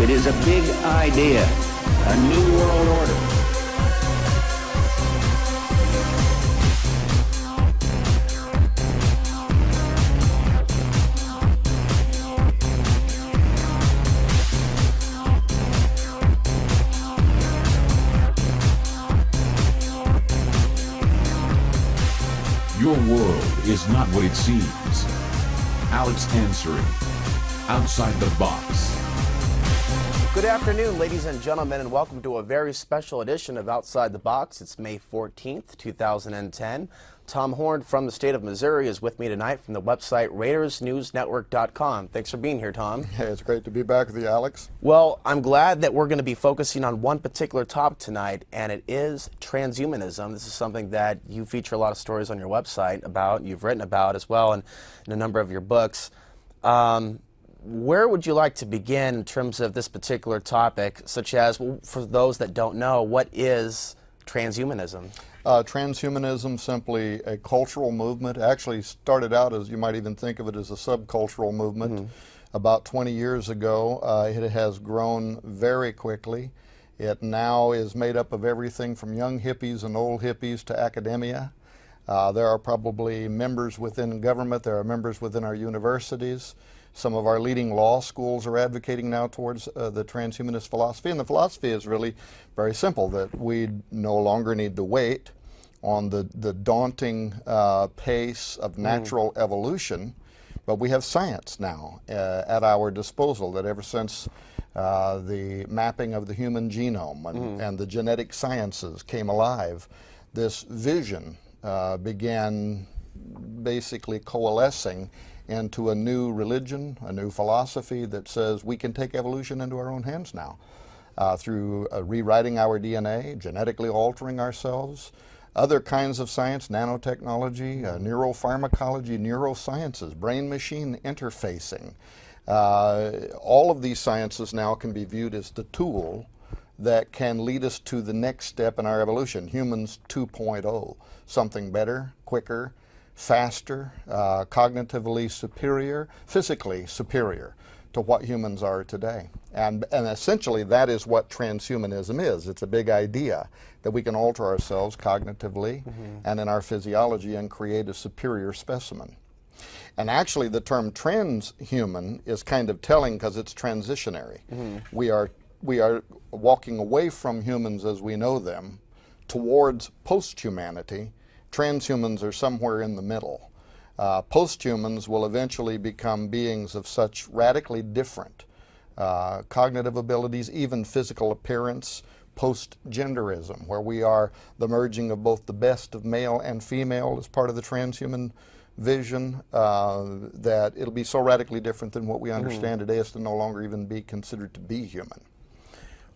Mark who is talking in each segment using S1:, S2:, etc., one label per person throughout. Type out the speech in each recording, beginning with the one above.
S1: It is a big idea, a new world order.
S2: Your world is not what it seems. Alex Ansa, Outside the Box.
S3: Good afternoon, ladies and gentlemen, and welcome to a very special edition of Outside the Box. It's May 14th, 2010. Tom Horn from the state of Missouri is with me tonight from the website RaidersNewsNetwork.com. Thanks for being here, Tom.
S4: Hey, it's great to be back with you, Alex.
S3: Well, I'm glad that we're going to be focusing on one particular topic tonight, and it is transhumanism. This is something that you feature a lot of stories on your website about, you've written about as well in a number of your books. Where would you like to begin in terms of this particular topic, such as, well, for those that don't know, what is transhumanism?
S4: Transhumanism, simply a cultural movement, actually started out as, you might even think of it as a subcultural movement. About 20 years ago. It has grown very quickly. It now is made up of everything from young hippies and old hippies to academia. There are probably members within government, there are members within our universities. Some of our leading law schools are advocating now towards the transhumanist philosophy, and the philosophy is really very simple, that we no longer need to wait on the daunting pace of natural evolution, but we have science now at our disposal, that ever since the mapping of the human genome and the genetic sciences came alive, this vision began basically coalescing into a new religion, a new philosophy that says we can take evolution into our own hands now through rewriting our DNA, genetically altering ourselves, other kinds of science, nanotechnology, neuropharmacology, neurosciences, brain-machine interfacing. All of these sciences now can be viewed as the tool that can lead us to the next step in our evolution, humans 2.0, something better, quicker, faster, cognitively superior, physically superior to what humans are today. And essentially that is what transhumanism is. It's a big idea that we can alter ourselves cognitively and in our physiology and create a superior specimen. And actually the term transhuman is kind of telling because it's transitionary. We are walking away from humans as we know them towards post-humanity. Transhumans are somewhere in the middle. Posthumans will eventually become beings of such radically different cognitive abilities, even physical appearance, post-genderism, where we are the merging of both the best of male and female as part of the transhuman vision, that it'll be so radically different than what we understand today as to no longer even be considered to be human.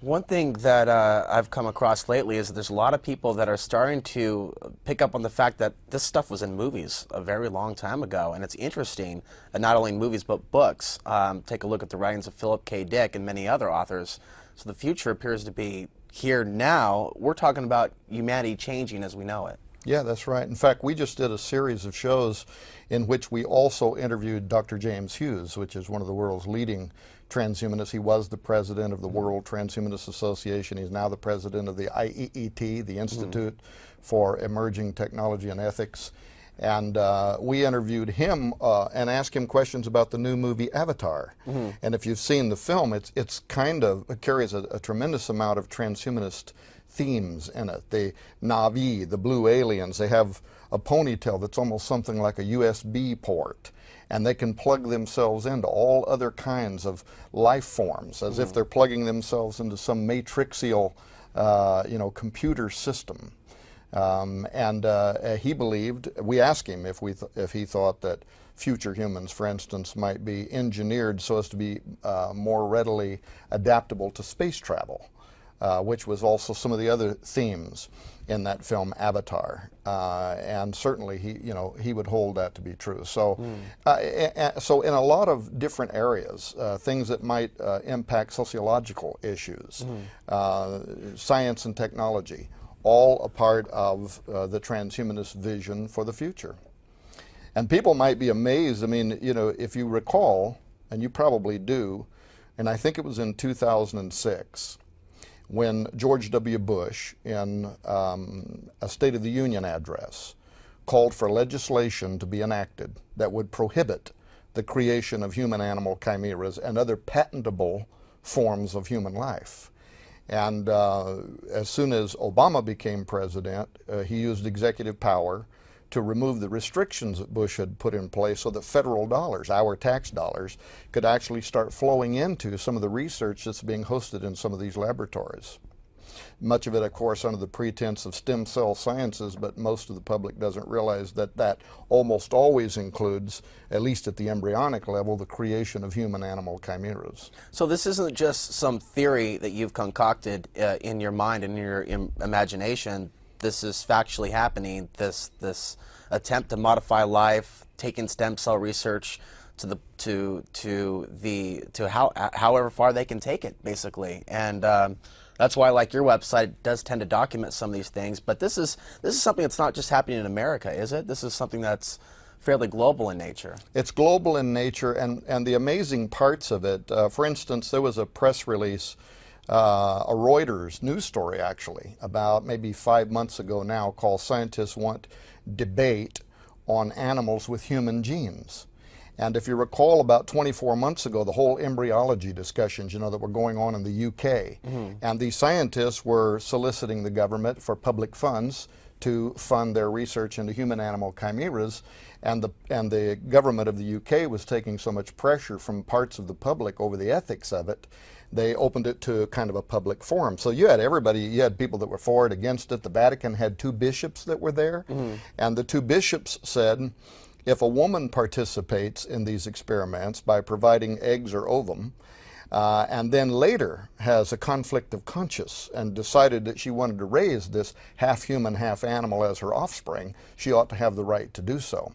S3: One thing that I've come across lately is that there's a lot of people that are starting to pick up on the fact that this stuff was in movies a very long time ago, and it's interesting, not only in movies but books. Take a look at the writings of Philip K. Dick and many other authors. So the future appears to be here now. We're talking about humanity changing as we know it.
S4: Yeah, that's right. In fact, we just did a series of shows in which we also interviewed Dr. James Hughes, which is one of the world's leading transhumanists. He was the president of the World Transhumanist Association. He's now the president of the IEET, the Institute for Emerging Technology and Ethics. And we interviewed him and asked him questions about the new movie Avatar. And if you've seen the film, it carries a tremendous amount of transhumanist themes in it. The Na'vi, the blue aliens, they have a ponytail that's almost something like a USB port, and they can plug themselves into all other kinds of life forms as if they're plugging themselves into some matrixial computer system. He believed, we asked him if he thought that future humans, for instance, might be engineered so as to be more readily adaptable to space travel. Which was also some of the other themes in that film Avatar, and certainly he would hold that to be true. So, so in a lot of different areas, things that might impact sociological issues, science and technology, all a part of the transhumanist vision for the future. And people might be amazed. I mean, if you recall, and you probably do, and I think it was in 2006, when George W. Bush, in a State of the Union address, called for legislation to be enacted that would prohibit the creation of human-animal chimeras and other patentable forms of human life. And as soon as Obama became president, he used executive power to remove the restrictions that Bush had put in place so that federal dollars, our tax dollars, could actually start flowing into some of the research that's being hosted in some of these laboratories. Much of it, of course, under the pretense of stem cell sciences, but most of the public doesn't realize that that almost always includes, at least at the embryonic level, the creation of human-animal chimeras.
S3: So this isn't just some theory that you've concocted in your mind and in your imagination. This is factually happening. This attempt to modify life, taking stem cell research to however far they can take it, basically. And that's why, like, your website does tend to document some of these things. But this is something that's not just happening in America, is it? This is something that's fairly global in nature.
S4: It's global in nature, and the amazing parts of it. For instance, there was a press release, a Reuters news story actually, about maybe 5 months ago now, called "Scientists Want Debate on Animals with Human Genes." And if you recall, about 24 months ago, the whole embryology discussions, that were going on in the UK, and these scientists were soliciting the government for public funds to fund their research into human-animal chimeras, and the government of the UK was taking so much pressure from parts of the public over the ethics of it, they opened it to kind of a public forum. So you had everybody, you had people that were for it, against it. The Vatican had 2 bishops that were there, and the 2 bishops said, if a woman participates in these experiments by providing eggs or ovum, and then later has a conflict of conscience and decided that she wanted to raise this half human, half animal as her offspring, she ought to have the right to do so.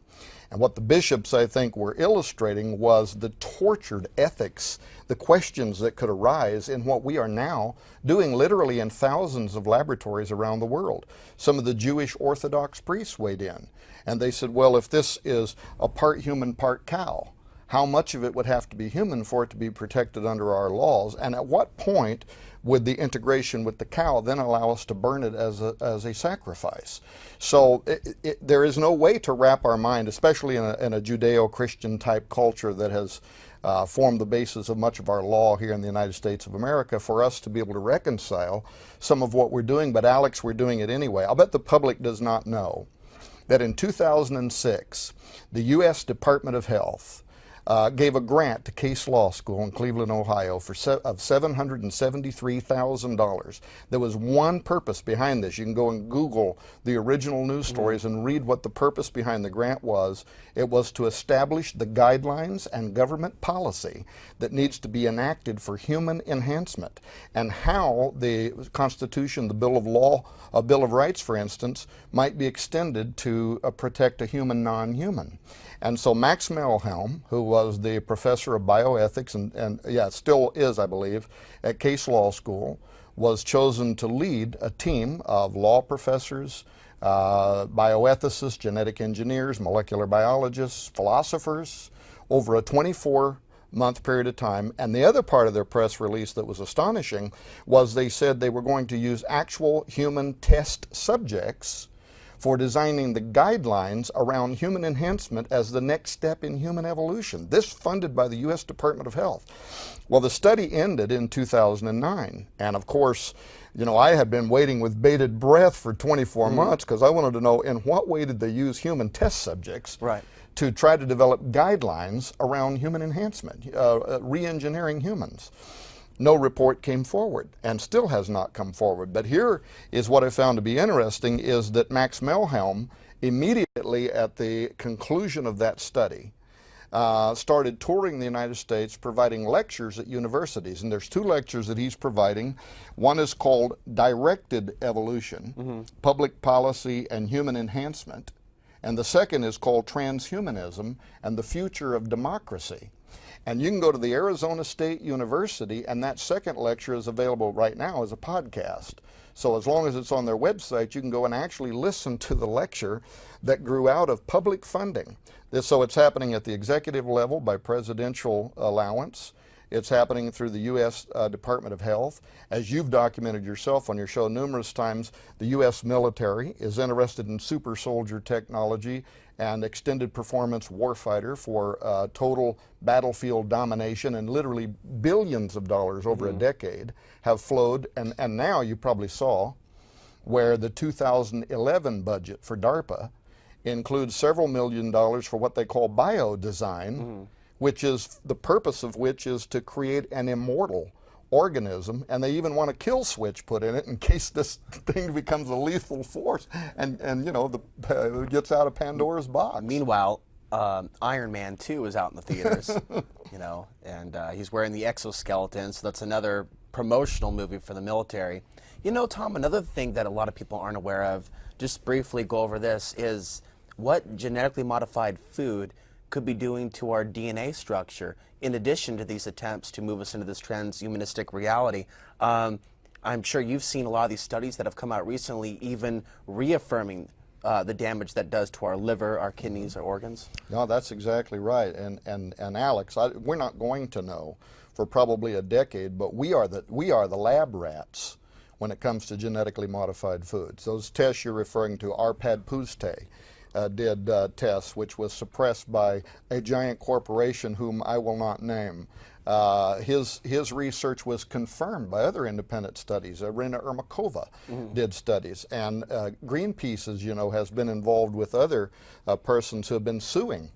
S4: And what the bishops, I think, were illustrating was the tortured ethics, the questions that could arise in what we are now doing literally in thousands of laboratories around the world. Some of the Jewish Orthodox priests weighed in, and they said, well, if this is a part human, part cow, how much of it would have to be human for it to be protected under our laws? And at what point would the integration with the cow then allow us to burn it as a sacrifice? So there is no way to wrap our mind, especially in a Judeo-Christian type culture that has formed the basis of much of our law here in the United States of America, for us to be able to reconcile some of what we're doing. But Alex, we're doing it anyway. I'll bet the public does not know that in 2006, the U.S. Department of Health gave a grant to Case Law School in Cleveland, Ohio, of $773,000. There was one purpose behind this. You can go and Google the original news stories and read what the purpose behind the grant was. It was to establish the guidelines and government policy that needs to be enacted for human enhancement, and how the Constitution, the Bill of Rights, for instance, might be extended to protect a human non-human. And so Max Melhelm, who was the professor of bioethics and still is, I believe, at Case Law School, was chosen to lead a team of law professors, bioethicists, genetic engineers, molecular biologists, philosophers, over a 24-month period of time. And the other part of their press release that was astonishing was they said they were going to use actual human test subjects for designing the guidelines around human enhancement as the next step in human evolution. This funded by the U.S. Department of Health. Well, the study ended in 2009. And of course, I had been waiting with bated breath for 24 months because I wanted to know in what way did they use human test subjects to try to develop guidelines around human enhancement, re-engineering humans. No report came forward, and still has not come forward. But here is what I found to be interesting, is that Max Melhelm, immediately at the conclusion of that study, started touring the United States, providing lectures at universities. And there's 2 lectures that he's providing. One is called Directed Evolution, Public Policy and Human Enhancement. And the second is called Transhumanism and the Future of Democracy. And you can go to the Arizona State University, and that second lecture is available right now as a podcast. So as long as it's on their website, you can go and actually listen to the lecture that grew out of public funding. So it's happening at the executive level by presidential allowance. It's happening through the U.S. Department of Health. As you've documented yourself on your show numerous times, the U.S. military is interested in super soldier technology and extended performance warfighter for total battlefield domination, and literally billions of dollars over a decade have flowed. And now you probably saw where the 2011 budget for DARPA includes several $million for what they call biodesign, which is the purpose of which is to create an immortal organism, and they even want a kill switch put in it in case this thing becomes a lethal force and you know, gets out of Pandora's box.
S3: Meanwhile, Iron Man 2 is out in the theaters, you know, and he's wearing the exoskeleton, so that's another promotional movie for the military. You know, Tom, another thing that a lot of people aren't aware of, just briefly go over this, is what genetically modified food could be doing to our DNA structure, in addition to these attempts to move us into this transhumanistic reality. I'm sure you've seen a lot of these studies that have come out recently, even reaffirming the damage that does to our liver, our kidneys, our organs.
S4: No, that's exactly right. And Alex, we're not going to know for probably a decade, but we are the lab rats when it comes to genetically modified foods. Those tests you're referring to, Arpad Pusztai did tests, which was suppressed by a giant corporation whom I will not name. His research was confirmed by other independent studies. Irina Ermakova did studies, and Greenpeace, as you know, has been involved with other persons who have been suing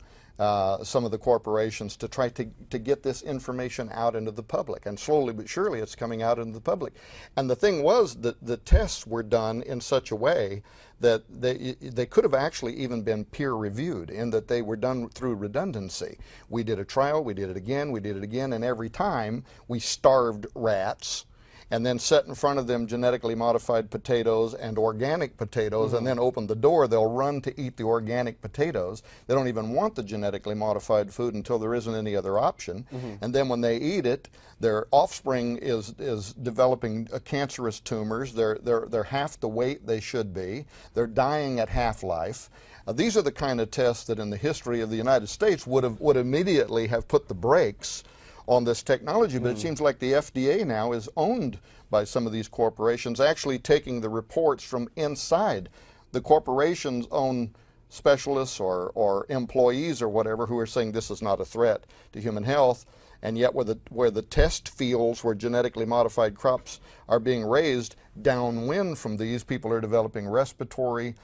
S4: some of the corporations to try to get this information out into the public. And slowly but surely it's coming out into the public. And the thing was that the tests were done in such a way that they could have actually even been peer reviewed, in that they were done through redundancy. We did a trial, we did it again, and every time we starved rats and then set in front of them genetically modified potatoes and organic potatoes, and then open the door. They'll run to eat the organic potatoes. They don't even want the genetically modified food until there isn't any other option. And then when they eat it, their offspring is developing cancerous tumors. They're half the weight they should be. They're dying at half-life. These are the kind of tests that in the history of the United States would immediately have put the brakes on this technology, but it seems like the FDA now is owned by some of these corporations, actually taking the reports from inside the corporation's own specialists or employees or whatever, who are saying this is not a threat to human health, and yet where the test fields where genetically modified crops are being raised, downwind from these, people are developing respiratory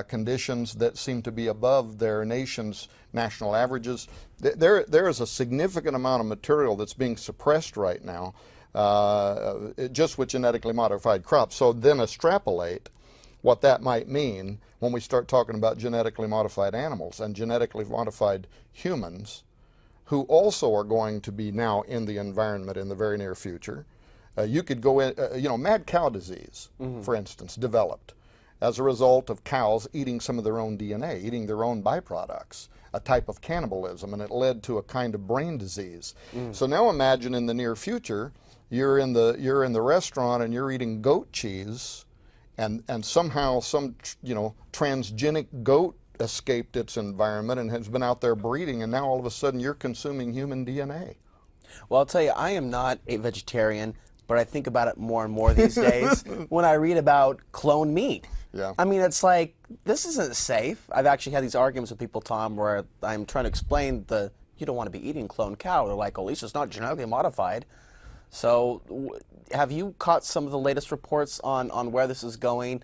S4: conditions that seem to be above their nation's national averages. There is a significant amount of material that's being suppressed right now, just with genetically modified crops. So then extrapolate what that might mean when we start talking about genetically modified animals and genetically modified humans, who also are going to be now in the environment in the very near future. You could go in, you know, mad cow disease, for instance, developed as a result of cows eating some of their own DNA, eating their own byproducts, a type of cannibalism, and it led to a kind of brain disease. So now imagine in the near future, you're in the restaurant and you're eating goat cheese, and somehow some transgenic goat escaped its environment and has been out there breeding, and now all of a sudden you're consuming human DNA.
S3: Well, I'll tell you, I am not a vegetarian, but I think about it more and more these days when I read about cloned meat.
S4: Yeah.
S3: I mean, it's like, this isn't safe. I've actually had these arguments with people, Tom, where I'm trying to explain you don't want to be eating cloned cow. They're like, well, at least it's not genetically modified. So have you caught some of the latest reports on where this is going?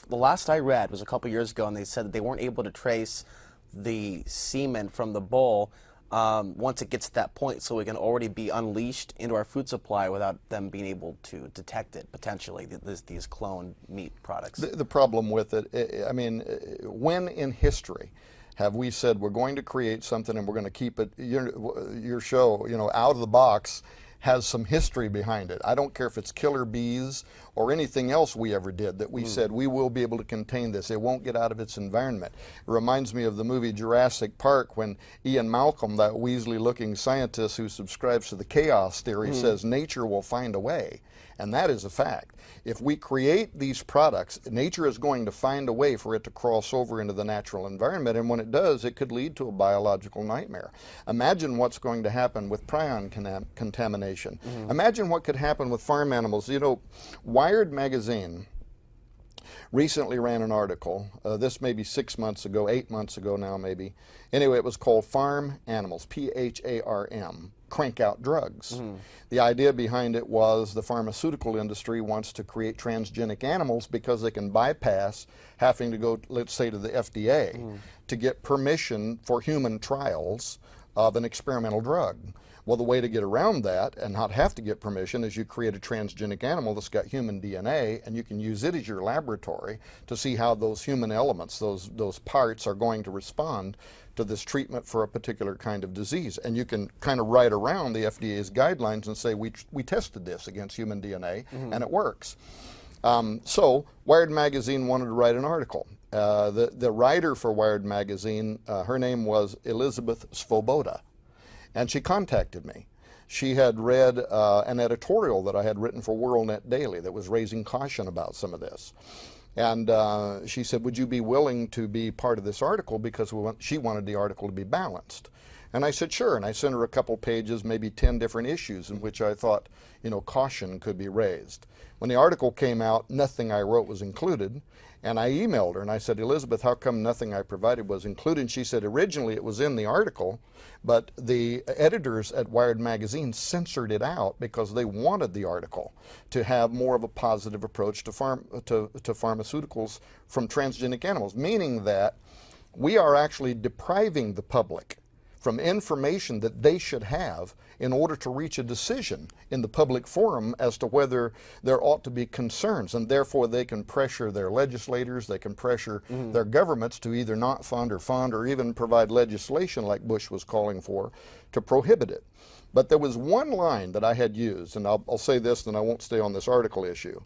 S3: The last I read was a couple years ago, and they said that they weren't able to trace the semen from the bull once it gets to that point, so it can already be unleashed into our food supply without them being able to detect it, potentially, these cloned meat products.
S4: The problem with it, I mean, when in history have we said we're going to create something and we're going to keep it, your show, out of the box, has some history behind it. I don't care if it's killer bees or anything else we ever did that we said we will be able to contain this. It won't get out of its environment. It reminds me of the movie Jurassic Park, when Ian Malcolm, that Weasley-looking scientist who subscribes to the chaos theory, says nature will find a way. And that is a fact. If we create these products, nature is going to find a way for it to cross over into the natural environment, and when it does, it could lead to a biological nightmare. Imagine what's going to happen with prion contamination. Imagine what could happen with farm animals. You know, Wired magazine recently ran an article, this may be 6 months ago, 8 months ago now maybe. Anyway, it was called Farm Animals, P-H-A-R-M, Crank Out Drugs. The idea behind it was the pharmaceutical industry wants to create transgenic animals because they can bypass having to go, let's say, to the FDA to get permission for human trials of an experimental drug. Well, the way to get around that and not have to get permission is you create a transgenic animal that's got human DNA, and you can use it as your laboratory to see how those human elements, those parts, are going to respond to this treatment for a particular kind of disease. And you can kind of write around the FDA's guidelines and say, we tested this against human DNA, and it works. So Wired magazine wanted to write an article. The writer for Wired magazine, her name was Elizabeth Svoboda. And she contacted me. She had read an editorial that I had written for WorldNet Daily that was raising caution about some of this. And she said, would you be willing to be part of this article, because she wanted the article to be balanced. And I said, sure. And I sent her a couple pages, maybe 10 different issues in which I thought, you know, caution could be raised. When the article came out, nothing I wrote was included. And I emailed her and I said, Elizabeth, how come nothing I provided was included? And she said, originally it was in the article, but the editors at Wired magazine censored it out because they wanted the article to have more of a positive approach to pharmaceuticals from transgenic animals, meaning that we are actually depriving the public from information that they should have in order to reach a decision in the public forum as to whether there ought to be concerns, and therefore they can pressure their legislators, they can pressure their governments to either not fund or even provide legislation like Bush was calling for to prohibit it. But there was one line that I had used, and I'll say this, then I won't stay on this article issue,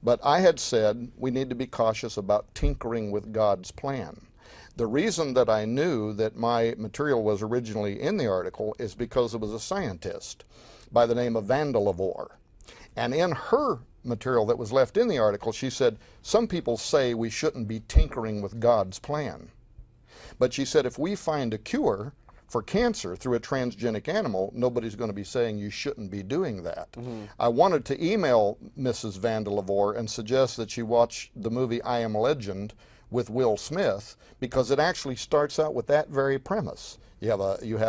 S4: but I had said we need to be cautious about tinkering with God's plan. The reason that I knew that my material was originally in the article is because it was a scientist by the name of Vandelavore. And in her material that was left in the article, she said, some people say we shouldn't be tinkering with God's plan. But she said, if we find a cure for cancer through a transgenic animal, nobody's going to be saying you shouldn't be doing that. I wanted to email Mrs. Vandelavore and suggest that she watch the movie I Am Legend with Will Smith, because it actually starts out with that very premise. You have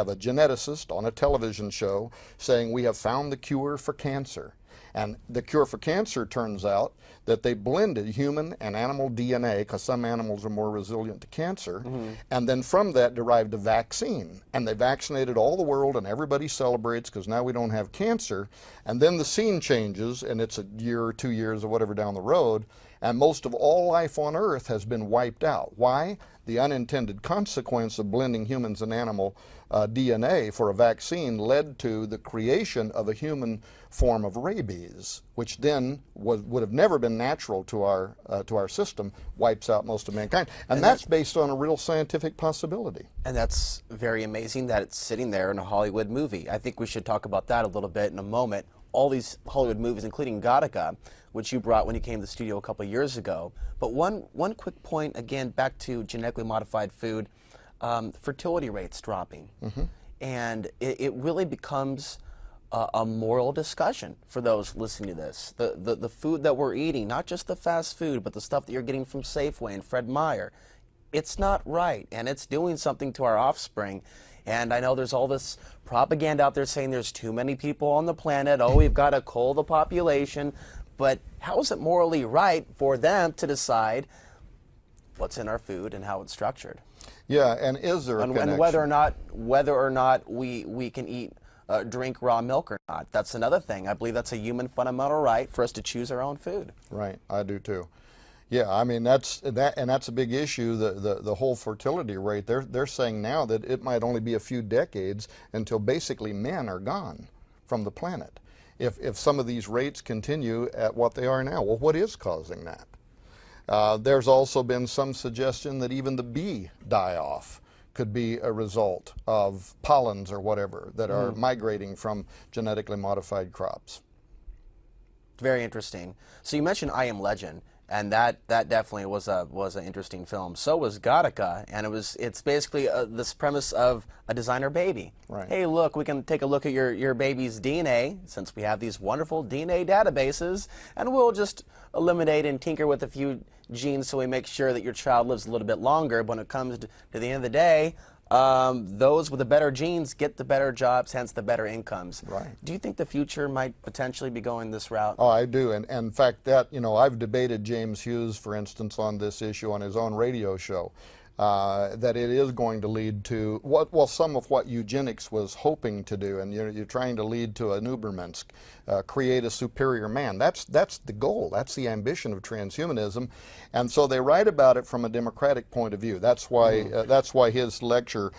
S4: a geneticist on a television show saying we have found the cure for cancer. And the cure for cancer turns out that they blended human and animal DNA, because some animals are more resilient to cancer, and then from that derived a vaccine. And they vaccinated all the world, and everybody celebrates because now we don't have cancer. And then the scene changes, and it's a year or 2 years or whatever down the road, and most of all life on Earth has been wiped out. Why? The unintended consequence of blending humans and animal DNA for a vaccine led to the creation of a human form of rabies, which then would have never been natural to our system, wipes out most of mankind. And that's based on a real scientific possibility.
S3: And that's very amazing that it's sitting there in a Hollywood movie. I think we should talk about that a little bit in a moment. All these Hollywood movies, including Gattaca, which you brought when you came to the studio a couple of years ago. But one quick point, again, back to genetically modified food, fertility rates dropping. And it really becomes a moral discussion for those listening to this. The food that we're eating, not just the fast food, but the stuff that you're getting from Safeway and Fred Meyer, it's not right, and it's doing something to our offspring. And I know there's all this propaganda out there saying there's too many people on the planet, oh, we've got to cull the population. But how is it morally right for them to decide what's in our food and how it's structured?
S4: Yeah, and is there a connection?
S3: And whether or not we can eat, drink raw milk or not. That's another thing. I believe that's a human fundamental right for us to choose our own food.
S4: Right, I do too. Yeah, I mean that's a big issue. The whole fertility rate. They're saying now that it might only be a few decades until basically men are gone from the planet. If some of these rates continue at what they are now, well, what is causing that? There's also been some suggestion that even the bee die-off could be a result of pollens or whatever that are migrating from genetically modified crops.
S3: Very interesting. So you mentioned I Am Legend, and that definitely was an interesting film. So was Gattaca, and it's basically this premise of a designer baby.
S4: Right.
S3: Hey, look, we can take a look at your baby's DNA, since we have these wonderful DNA databases, and we'll just eliminate and tinker with a few genes so we make sure that your child lives a little bit longer. But when it comes to the end of the day, those with the better genes get the better jobs, hence the better incomes.
S4: Right.
S3: Do you think the future might potentially be going this route?
S4: Oh, I do, and in fact, that I've debated James Hughes, for instance, on this issue on his own radio show. That it is going to lead to some of what eugenics was hoping to do, and you're trying to lead to an Übermensch, create a superior man. That's the goal. That's the ambition of transhumanism, and so they write about it from a democratic point of view. That's why his lecture,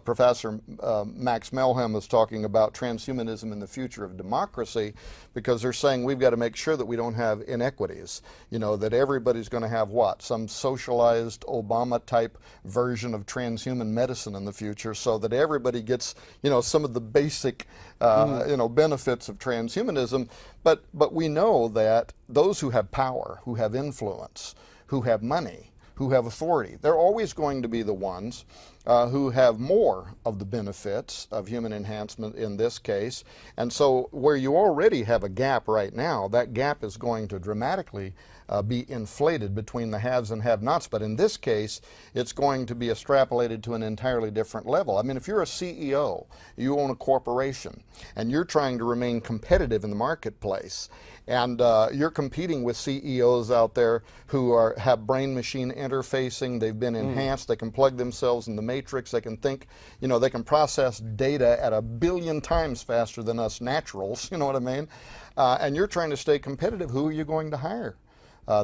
S4: Professor Max Melhem, is talking about transhumanism and the future of democracy, because they're saying we've got to make sure that we don't have inequities. That everybody's going to have some socialized Obama type version of transhuman medicine in the future, so that everybody gets some of the basic benefits of transhumanism. But we know that those who have power, who have influence, who have money, who have authority, they're always going to be the ones who have more of the benefits of human enhancement in this case. And so where you already have a gap right now, that gap is going to dramatically be inflated between the haves and have-nots. But in this case, it's going to be extrapolated to an entirely different level. I mean, if you're a CEO, you own a corporation, and you're trying to remain competitive in the marketplace, and you're competing with CEOs out there who have brain-machine interfacing, they've been enhanced, they can plug themselves in the matrix, they can think, they can process data at 1 billion times faster than us naturals, you know what I mean? And you're trying to stay competitive. Who are you going to hire?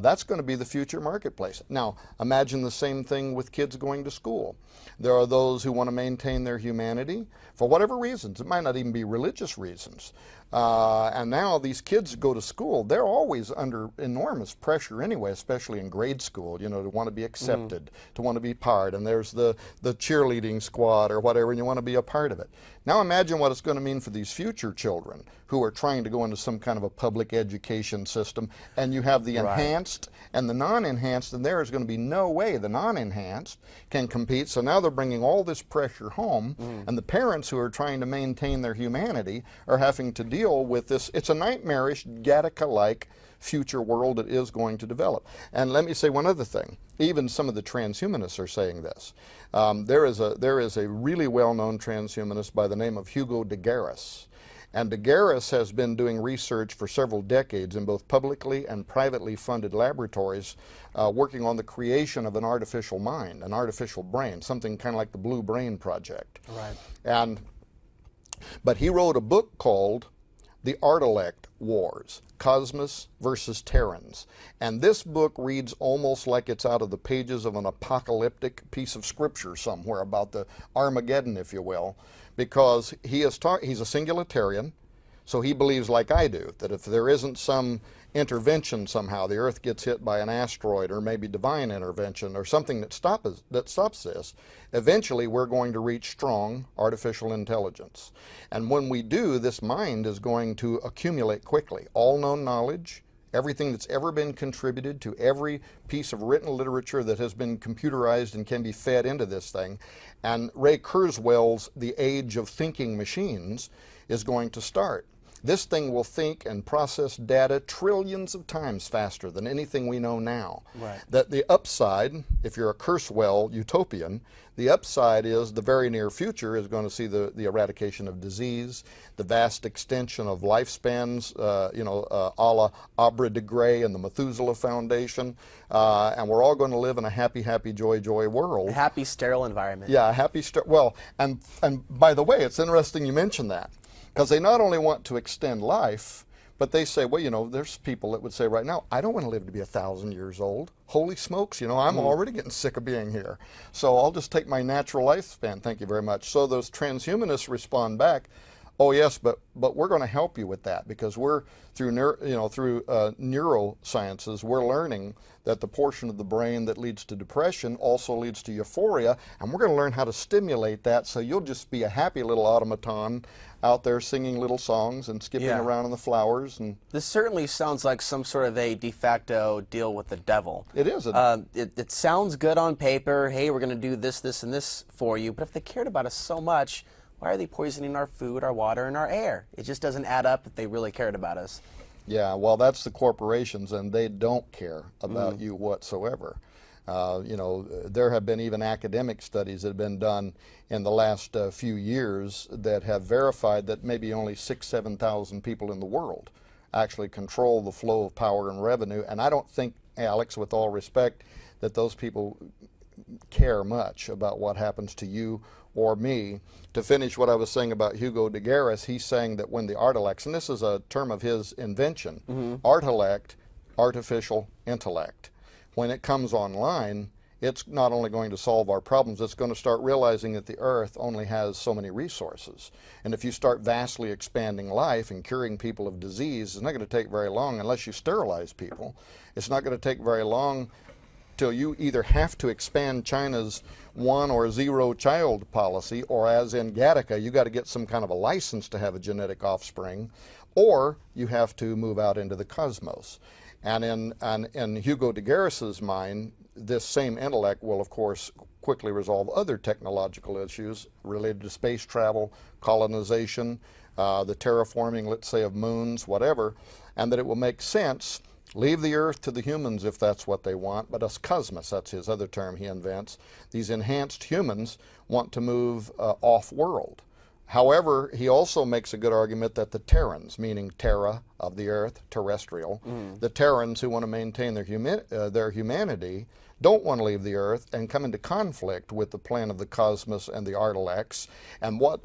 S4: That's going to be the future marketplace. Now, imagine the same thing with kids going to school. There are those who want to maintain their humanity for whatever reasons. It might not even be religious reasons. And now these kids go to school. They're always under enormous pressure anyway, especially in grade school, to want to be accepted, to want to be part. And there's the cheerleading squad or whatever, and you want to be a part of it. Now imagine what it's going to mean for these future children who are trying to go into some kind of a public education system, and you have the enhanced and the non-enhanced, and there is going to be no way the non-enhanced can compete. So now they're bringing all this pressure home, and the parents who are trying to maintain their humanity are having to deal with this. It's a nightmarish, Gattaca-like future world that is going to develop. And let me say one other thing. Even some of the transhumanists are saying this. There is a really well-known transhumanist by the name of Hugo de Garis. And de Garis has been doing research for several decades in both publicly and privately funded laboratories, working on the creation of an artificial mind, an artificial brain, something kind of like the Blue Brain Project.
S3: Right.
S4: But he wrote a book called The Artilect Wars, Cosmos versus Terrans. And this book reads almost like it's out of the pages of an apocalyptic piece of scripture somewhere about the Armageddon, if you will, because he's a singularitarian, so he believes, like I do, that if there isn't some intervention somehow, the Earth gets hit by an asteroid or maybe divine intervention or something that stops this, eventually we're going to reach strong artificial intelligence. And when we do, this mind is going to accumulate quickly. All known knowledge, everything that's ever been contributed to every piece of written literature that has been computerized and can be fed into this thing. And Ray Kurzweil's The Age of Thinking Machines is going to start. This thing will think and process data trillions of times faster than anything we know now.
S3: Right.
S4: That the upside, if you're a Kurzweil utopian, the upside is the very near future is going to see the eradication of disease, the vast extension of lifespans, a la Abra de Grey and the Methuselah Foundation, and we're all going to live in a happy, happy, joy, joy world.
S3: A happy, sterile environment.
S4: Yeah, a happy, well, and by the way, it's interesting you mention that, because they not only want to extend life, but they say, well, there's people that would say right now, I don't want to live to be 1,000 years old. Holy smokes, I'm already getting sick of being here. So I'll just take my natural lifespan, thank you very much. So those transhumanists respond back, Oh yes, but we're going to help you with that, because we're through neurosciences, we're learning that the portion of the brain that leads to depression also leads to euphoria, and we're going to learn how to stimulate that, so you'll just be a happy little automaton out there singing little songs and skipping around in the flowers. And
S3: this certainly sounds like some sort of a de facto deal with the devil.
S4: it is.
S3: It sounds good on paper. Hey, we're going to do this, this, and this for you. But if they cared about us so much, why are they poisoning our food, our water, and our air? It just doesn't add up if they really cared about us.
S4: Yeah, well, that's the corporations, and they don't care about you whatsoever. There have been even academic studies that have been done in the last few years that have verified that maybe only 7,000 people in the world actually control the flow of power and revenue. And I don't think, Alex, with all respect, that those people care much about what happens to you or me. To finish what I was saying about Hugo de Garis, he's saying that when the artilects, and this is a term of his invention, artilect, artificial intellect, when it comes online, it's not only going to solve our problems, it's going to start realizing that the earth only has so many resources. And if you start vastly expanding life and curing people of disease, it's not going to take very long unless you sterilize people. It's not going to take very long till you either have to expand China's 1 or 0 child policy, or as in Gattaca, you got to get some kind of a license to have a genetic offspring, or you have to move out into the cosmos. And in Hugo de Garis's mind, this same intellect will, of course, quickly resolve other technological issues related to space travel, colonization, the terraforming, let's say, of moons, whatever, and that it will make sense. Leave the earth to the humans if that's what they want, but us cosmos, that's his other term he invents, these enhanced humans want to move off-world. However, he also makes a good argument that the Terrans, meaning terra, of the earth, terrestrial, the Terrans who want to maintain their humanity, don't want to leave the earth and come into conflict with the plan of the cosmos and the artilects. And what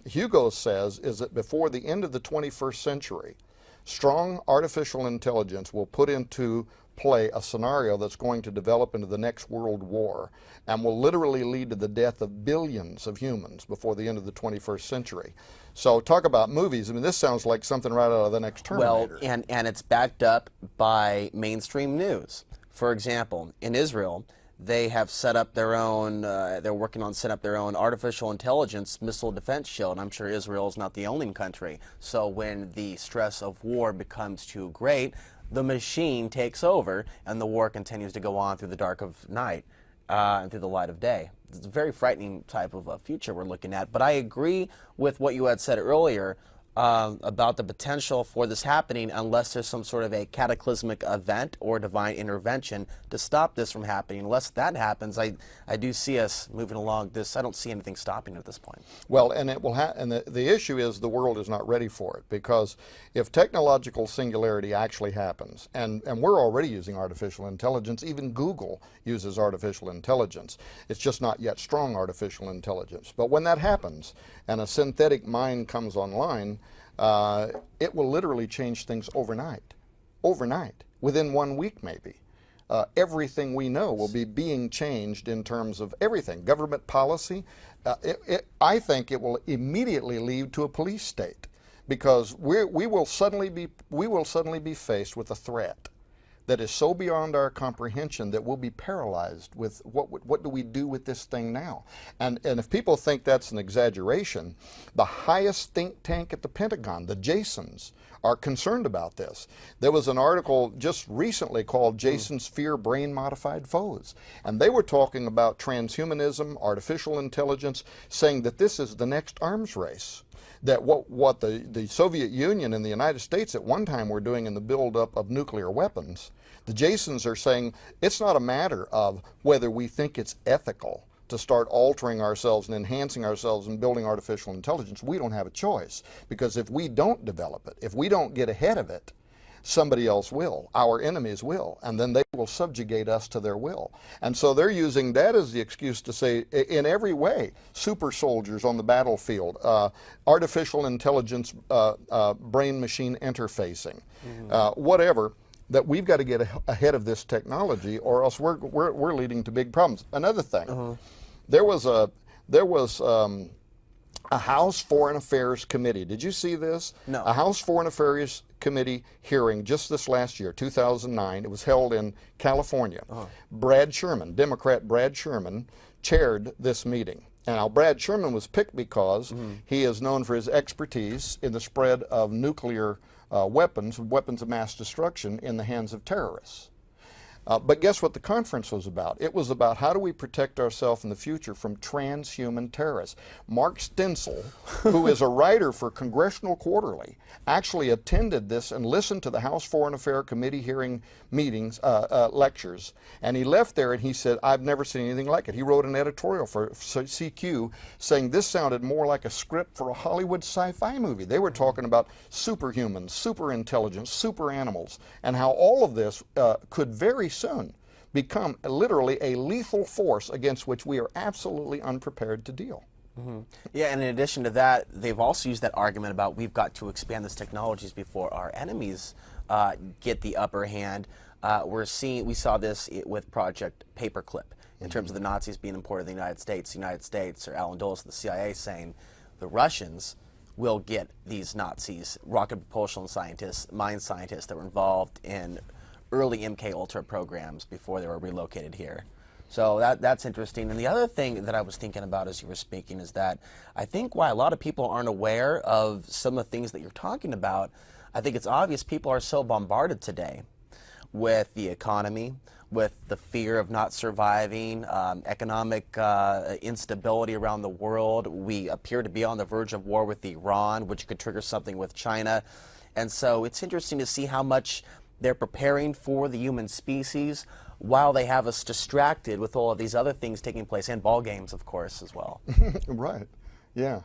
S4: Hugo says is that before the end of the 21st century, strong artificial intelligence will put into play a scenario that's going to develop into the next world war and will literally lead to the death of billions of humans before the end of the 21st century. So talk about movies. I mean, this sounds like something right out of the next Terminator.
S3: Well, and it's backed up by mainstream news. For example, in Israel, they have set up their own, they're working on setting up their own artificial intelligence missile defense shield. I'm sure Israel is not the only country. So when the stress of war becomes too great, the machine takes over and the war continues to go on through the dark of night and through the light of day. It's a very frightening type of a future we're looking at. But I agree with what you had said earlier about the potential for this happening unless there's some sort of a cataclysmic event or divine intervention to stop this from happening. Unless that happens, I do see us moving along this. I don't see anything stopping at this point.
S4: Well, and it will and the issue is the world is not ready for it, because if technological singularity actually happens, and we're already using artificial intelligence, even Google uses artificial intelligence. It's just not yet strong artificial intelligence. But when that happens and a synthetic mind comes online, it will literally change things overnight. Overnight. Within 1 week, maybe. Everything we know will be being changed in terms of everything. Government policy. I think it will immediately lead to a police state, because we will suddenly be faced with a threat that is so beyond our comprehension that we'll be paralyzed with what do we do with this thing now? And if people think that's an exaggeration, the highest think tank at the Pentagon, the Jasons, are concerned about this. There was an article just recently called Jasons Fear Brain-Modified Foes, and they were talking about transhumanism, artificial intelligence, saying that this is the next arms race. That what the Soviet Union and the United States at one time were doing in the buildup of nuclear weapons, the Jasons are saying it's not a matter of whether we think it's ethical to start altering ourselves and enhancing ourselves and building artificial intelligence. We don't have a choice, because if we don't develop it, if we don't get ahead of it, somebody else will. Our enemies will, and then they will subjugate us to their will. And so they're using that as the excuse to say, in every way, super soldiers on the battlefield, artificial intelligence, brain-machine interfacing, whatever, that we've got to get ahead of this technology, or else we're leading to big problems. Another thing, there was A House Foreign Affairs Committee. Did you see this?
S3: No.
S4: A House Foreign Affairs Committee hearing just this last year, 2009. It was held in California. Brad Sherman, Democrat Brad Sherman, chaired this meeting. And now Brad Sherman was picked because he is known for his expertise in the spread of nuclear weapons of mass destruction in the hands of terrorists. But guess what the conference was about? It was about how do we protect ourselves in the future from transhuman terrorists. Mark Stensel, who is a writer for Congressional Quarterly, actually attended this and listened to the House Foreign Affairs Committee hearing meetings, lectures, and he left there and he said, I've never seen anything like it. He wrote an editorial for CQ saying this sounded more like a script for a Hollywood sci-fi movie. They were talking about superhumans, super intelligence, super animals, and how all of this could very soon become literally a lethal force against which we are absolutely unprepared to deal.
S3: Yeah, and in addition to that, they've also used that argument about we've got to expand these technologies before our enemies get the upper hand. We saw this with Project Paperclip in terms of the Nazis being imported to the United States, or Alan Dulles of the CIA saying the Russians will get these Nazis, rocket propulsion scientists, mind scientists that were involved in early MK Ultra programs before they were relocated here. So that's interesting. And the other thing that I was thinking about as you were speaking is that I think why a lot of people aren't aware of some of the things that you're talking about, I think it's obvious people are so bombarded today with the economy, with the fear of not surviving, economic instability around the world. We appear to be on the verge of war with Iran, which could trigger something with China. And so it's interesting to see how much they're preparing for the human species while they have us distracted with all of these other things taking place, and ball games, of course, as well.
S4: Right. Yeah.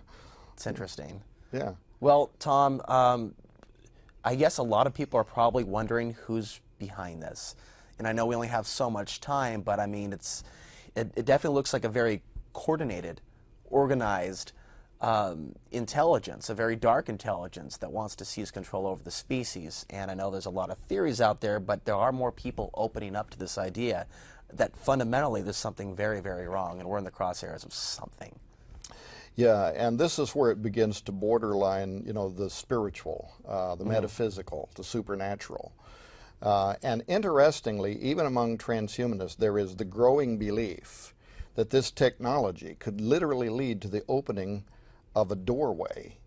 S3: It's interesting.
S4: Yeah.
S3: Well, Tom, I guess a lot of people are probably wondering who's behind this. And I know we only have so much time, but I mean, it definitely looks like a very coordinated, organized intelligence, a very dark intelligence that wants to seize control over the species. And I know there's a lot of theories out there, but there are more people opening up to this idea that fundamentally there's something very, very wrong, and we're in the crosshairs of something.
S4: Yeah, and this is where it begins to borderline, you know, the spiritual, the metaphysical, the supernatural. And interestingly, even among transhumanists, there is the growing belief that this technology could literally lead to the opening of a doorway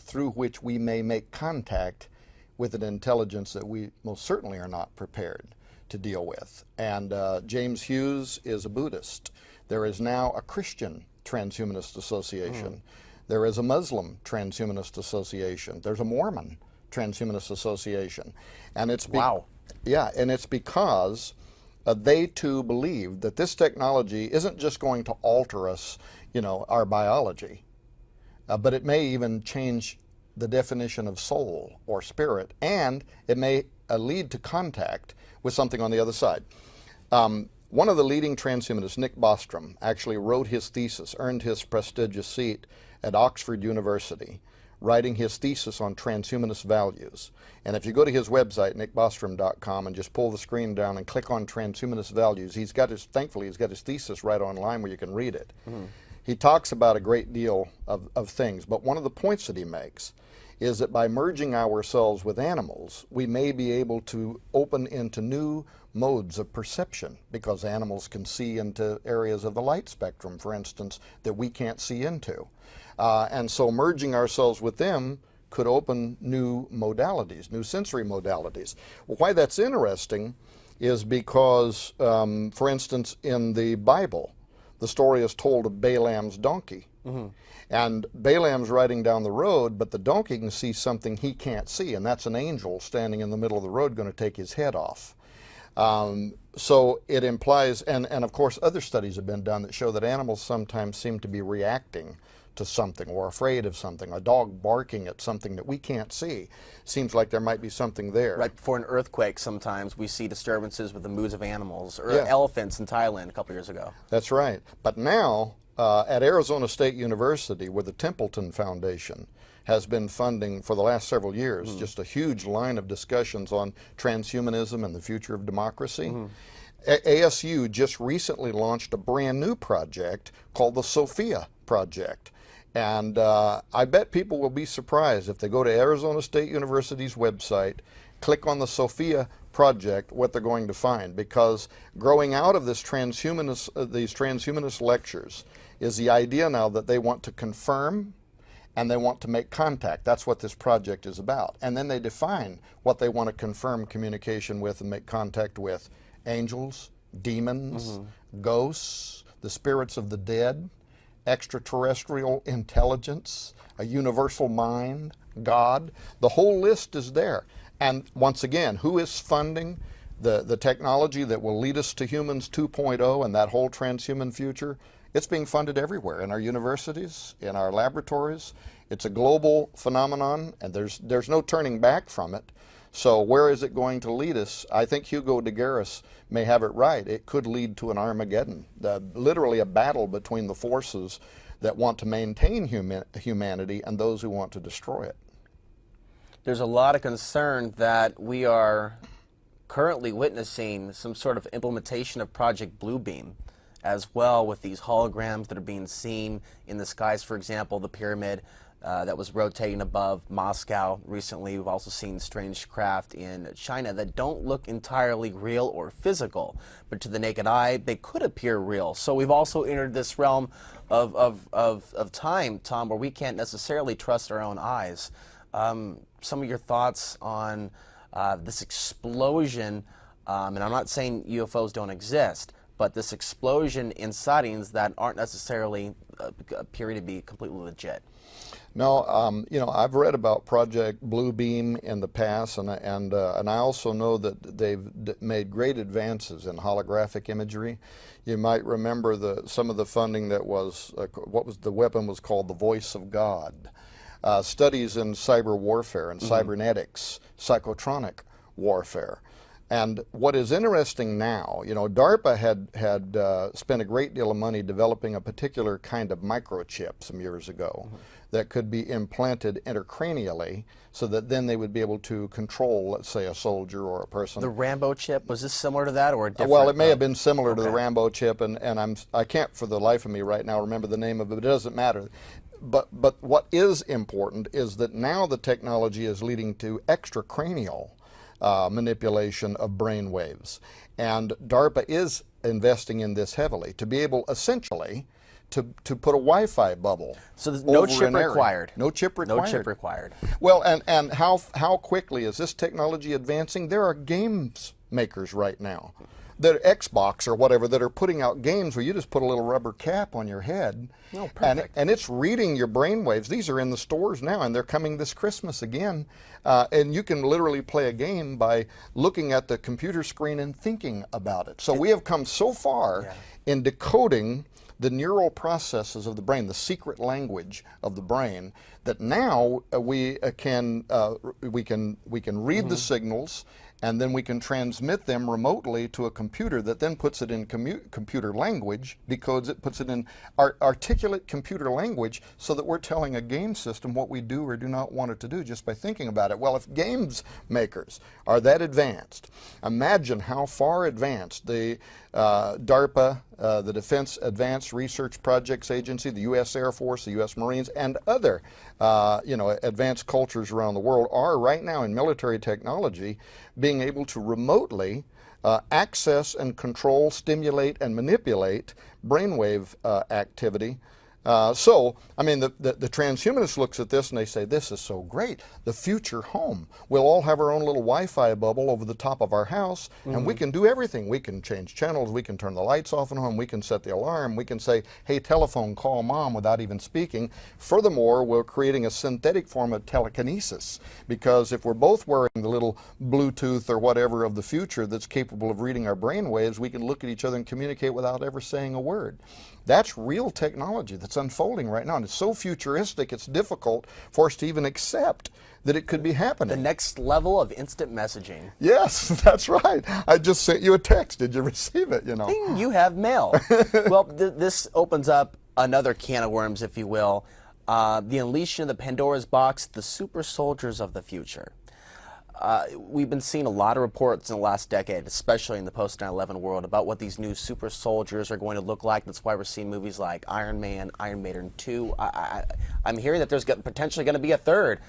S4: through which we may make contact with an intelligence that we most certainly are not prepared to deal with. And James Hughes is a Buddhist. There is now a Christian Transhumanist Association. There is a Muslim Transhumanist Association. There's a Mormon Transhumanist Association. And it's yeah, and it's because they too believe that this technology isn't just going to alter us, you know, our biology, but it may even change the definition of soul or spirit, and it may lead to contact with something on the other side. One of the leading transhumanists, Nick Bostrom, actually wrote his thesis, earned his prestigious seat at Oxford University, writing his thesis on transhumanist values. And if you go to his website, nickbostrom.com, and just pull the screen down and click on transhumanist values, thankfully he's got his thesis right online where you can read it. He talks about a great deal of things, but one of the points that he makes is that by merging ourselves with animals, we may be able to open into new modes of perception, because animals can see into areas of the light spectrum, for instance, that we can't see into. And so merging ourselves with them could open new modalities, new sensory modalities. Well, why that's interesting is because, for instance, in the Bible, the story is told of Balaam's donkey. And Balaam's riding down the road, but the donkey can see something he can't see, and that's an angel standing in the middle of the road going to take his head off. So it implies, and of course other studies have been done that show that animals sometimes seem to be reacting to something or afraid of something. A dog barking at something that we can't see seems like there might be something there.
S3: Right before an earthquake, sometimes we see disturbances with the moods of animals, or elephants in Thailand a couple years ago.
S4: That's right. But now, at Arizona State University, where the Templeton Foundation has been funding for the last several years, just a huge line of discussions on transhumanism and the future of democracy. ASU just recently launched a brand new project called the SOFIA Project. And I bet people will be surprised if they go to Arizona State University's website, click on the Sophia project, what they're going to find. Because growing out of this these transhumanist lectures is the idea now that they want to confirm and they want to make contact. That's what this project is about. And then they define what they want to confirm communication with and make contact with. Angels, demons, ghosts, the spirits of the dead, extraterrestrial intelligence, a universal mind, God. The whole list is there. And once again, who is funding the technology that will lead us to humans 2.0 and that whole transhuman future? It's being funded everywhere, in our universities, in our laboratories. It's a global phenomenon, and there's no turning back from it. So where is it going to lead us? I think Hugo de Garis may have it right. It could lead to an Armageddon, literally a battle between the forces that want to maintain humanity and those who want to destroy it.
S3: There's a lot of concern that we are currently witnessing some sort of implementation of Project Bluebeam as well, with these holograms that are being seen in the skies. For example, the pyramid that was rotating above Moscow recently. We've also seen strange craft in China that don't look entirely real or physical, but to the naked eye, they could appear real. So we've also entered this realm of time, Tom, where we can't necessarily trust our own eyes. Some of your thoughts on this explosion, and I'm not saying UFOs don't exist, but this explosion in sightings that aren't necessarily appearing to be completely legit.
S4: No, you know, I've read about Project Bluebeam in the past, and I also know that they've made great advances in holographic imagery. You might remember some of the funding that was the weapon was called the Voice of God. Studies in cyber warfare and cybernetics, psychotronic warfare. And what is interesting now, you know, DARPA had spent a great deal of money developing a particular kind of microchip some years ago that could be implanted intracranially so that then they would be able to control, let's say, a soldier or a person.
S3: The Rambo chip, was this similar to that or a different?
S4: Well, it may have been similar to the Rambo chip, and I can't for the life of me right now remember the name of it, but it doesn't matter. But what is important is that now the technology is leading to extracranial manipulation of brain waves. And DARPA is investing in this heavily to be able essentially to put a Wi-Fi bubble.
S3: So there's no chip required.
S4: No chip required.
S3: No chip required.
S4: Well, and how quickly is this technology advancing? There are games makers right now, that Xbox or whatever, that are putting out games where you just put a little rubber cap on your head.
S3: Oh, perfect.
S4: And it's reading your brain waves. These are in the stores now, and they're coming this Christmas again. And you can literally play a game by looking at the computer screen and thinking about it. So we have come so far in decoding the neural processes of the brain, the secret language of the brain, that now we can read the signals, and then we can transmit them remotely to a computer that then puts it in computer language, decodes it, puts it in articulate computer language, so that we're telling a game system what we do or do not want it to do just by thinking about it. Well, if games makers are that advanced, imagine how far advanced the DARPA, the Defense Advanced Research Projects Agency, the U.S. Air Force, the U.S. Marines, and other advanced cultures around the world are right now in military technology, being able to remotely access and control, stimulate, and manipulate brainwave activity. So, I mean, the transhumanist looks at this and they say, this is so great. The future home. We'll all have our own little Wi-Fi bubble over the top of our house, and we can do everything. We can change channels, we can turn the lights off and on, we can set the alarm, we can say, hey, telephone, call mom, without even speaking. Furthermore, we're creating a synthetic form of telekinesis, because if we're both wearing the little Bluetooth or whatever of the future that's capable of reading our brain waves, we can look at each other and communicate without ever saying a word. That's real technology that's unfolding right now, and it's so futuristic it's difficult for us to even accept that it could be happening.
S3: The next level of instant messaging.
S4: Yes, that's right. I just sent you a text. Did you receive it? You know.
S3: Ding, you have mail. Well, this opens up another can of worms, if you will. The unleashing of the Pandora's box, the super soldiers of the future. We've been seeing a lot of reports in the last decade, especially in the post 9/11 world, about what these new super soldiers are going to look like. That's why we're seeing movies like Iron Man, Iron Maiden 2. I'm hearing that there's potentially going to be a third.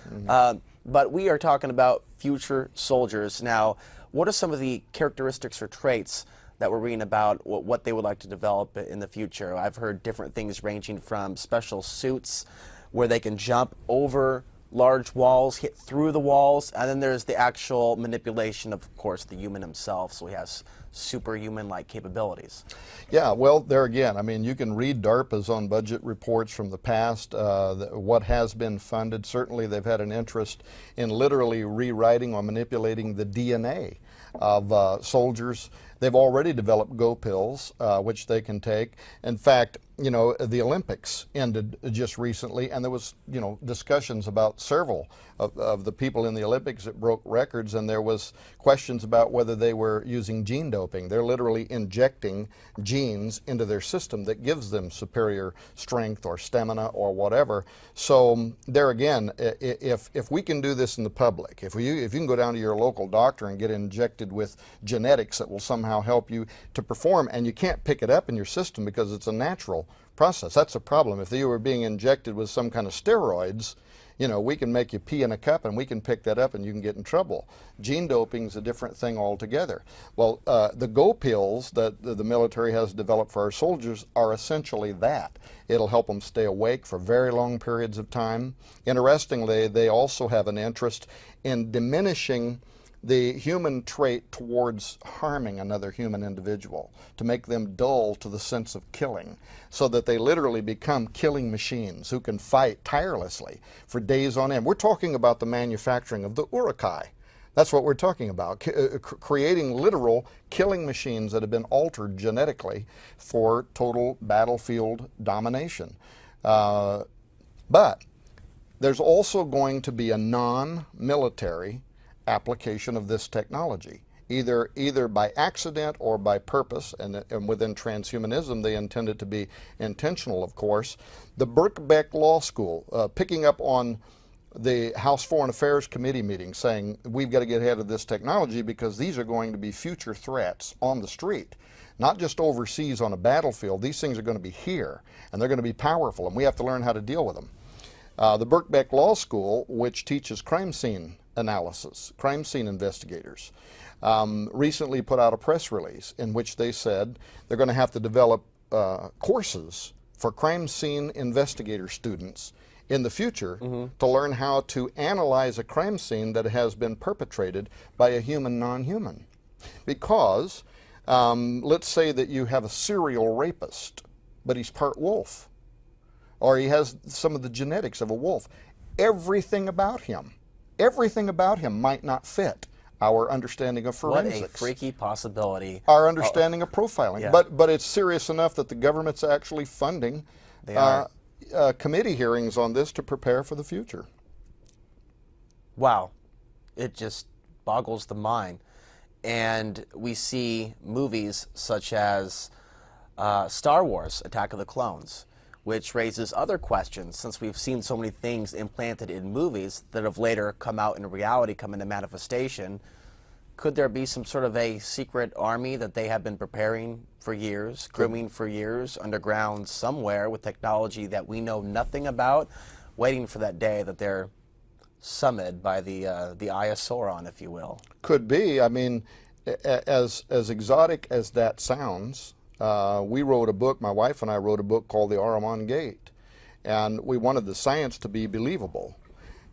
S3: But we are talking about future soldiers. Now, what are some of the characteristics or traits that we're reading about what they would like to develop in the future? I've heard different things ranging from special suits where they can jump over large walls, hit through the walls, and then there's the actual manipulation of course, the human himself, so he has superhuman-like capabilities.
S4: Yeah, well, there again, I mean, you can read DARPA's on budget reports from the past, what has been funded. Certainly they've had an interest in literally rewriting or manipulating the DNA of soldiers. They've already developed Go pills, which they can take. In fact, you know, the Olympics ended just recently, and there was, you know, discussions about several of the people in the Olympics that broke records, and there was questions about whether they were using gene doping. They're literally injecting genes into their system that gives them superior strength or stamina or whatever. So there again, if we can do this in the public, if you can go down to your local doctor and get injected with genetics that will somehow help you to perform, and you can't pick it up in your system because it's a natural process. That's a problem. If you were being injected with some kind of steroids, you know, we can make you pee in a cup and we can pick that up and you can get in trouble. Gene doping is a different thing altogether. Well, the Go pills that the military has developed for our soldiers are essentially that. It'll help them stay awake for very long periods of time. Interestingly, they also have an interest in diminishing the human trait towards harming another human individual, to make them dull to the sense of killing, so that they literally become killing machines who can fight tirelessly for days on end. We're talking about the manufacturing of the Urukai. That's what we're talking about, creating literal killing machines that have been altered genetically for total battlefield domination. But there's also going to be a non-military application of this technology, either by accident or by purpose, and within transhumanism they intend it to be intentional, of course. The Birkbeck Law School, picking up on the House Foreign Affairs Committee meeting, saying we've got to get ahead of this technology because these are going to be future threats on the street, not just overseas on a battlefield. These things are going to be here, and they're going to be powerful, and we have to learn how to deal with them. The Birkbeck Law School, which teaches crime scene analysis, crime scene investigators, recently put out a press release in which they said they're going to have to develop courses for crime scene investigator students in the future to learn how to analyze a crime scene that has been perpetrated by a human non-human. Because let's say that you have a serial rapist, but he's part wolf, or he has some of the genetics of a wolf. Everything about him might not fit our understanding of forensics.
S3: What a freaky possibility.
S4: Our understanding of profiling.
S3: Yeah.
S4: But it's serious enough that the government's actually funding committee hearings on this to prepare for the future.
S3: Wow. It just boggles the mind. And we see movies such as Star Wars, Attack of the Clones, which raises other questions, since we've seen so many things implanted in movies that have later come out in reality, come into manifestation. Could there be some sort of a secret army that they have been preparing for years, grooming for years, underground somewhere with technology that we know nothing about, waiting for that day that they're summoned by the Eye of Sauron, if you will?
S4: Could be. I mean, as exotic as that sounds, we wrote a book, my wife and I wrote a book called The Ahriman Gate, and we wanted the science to be believable.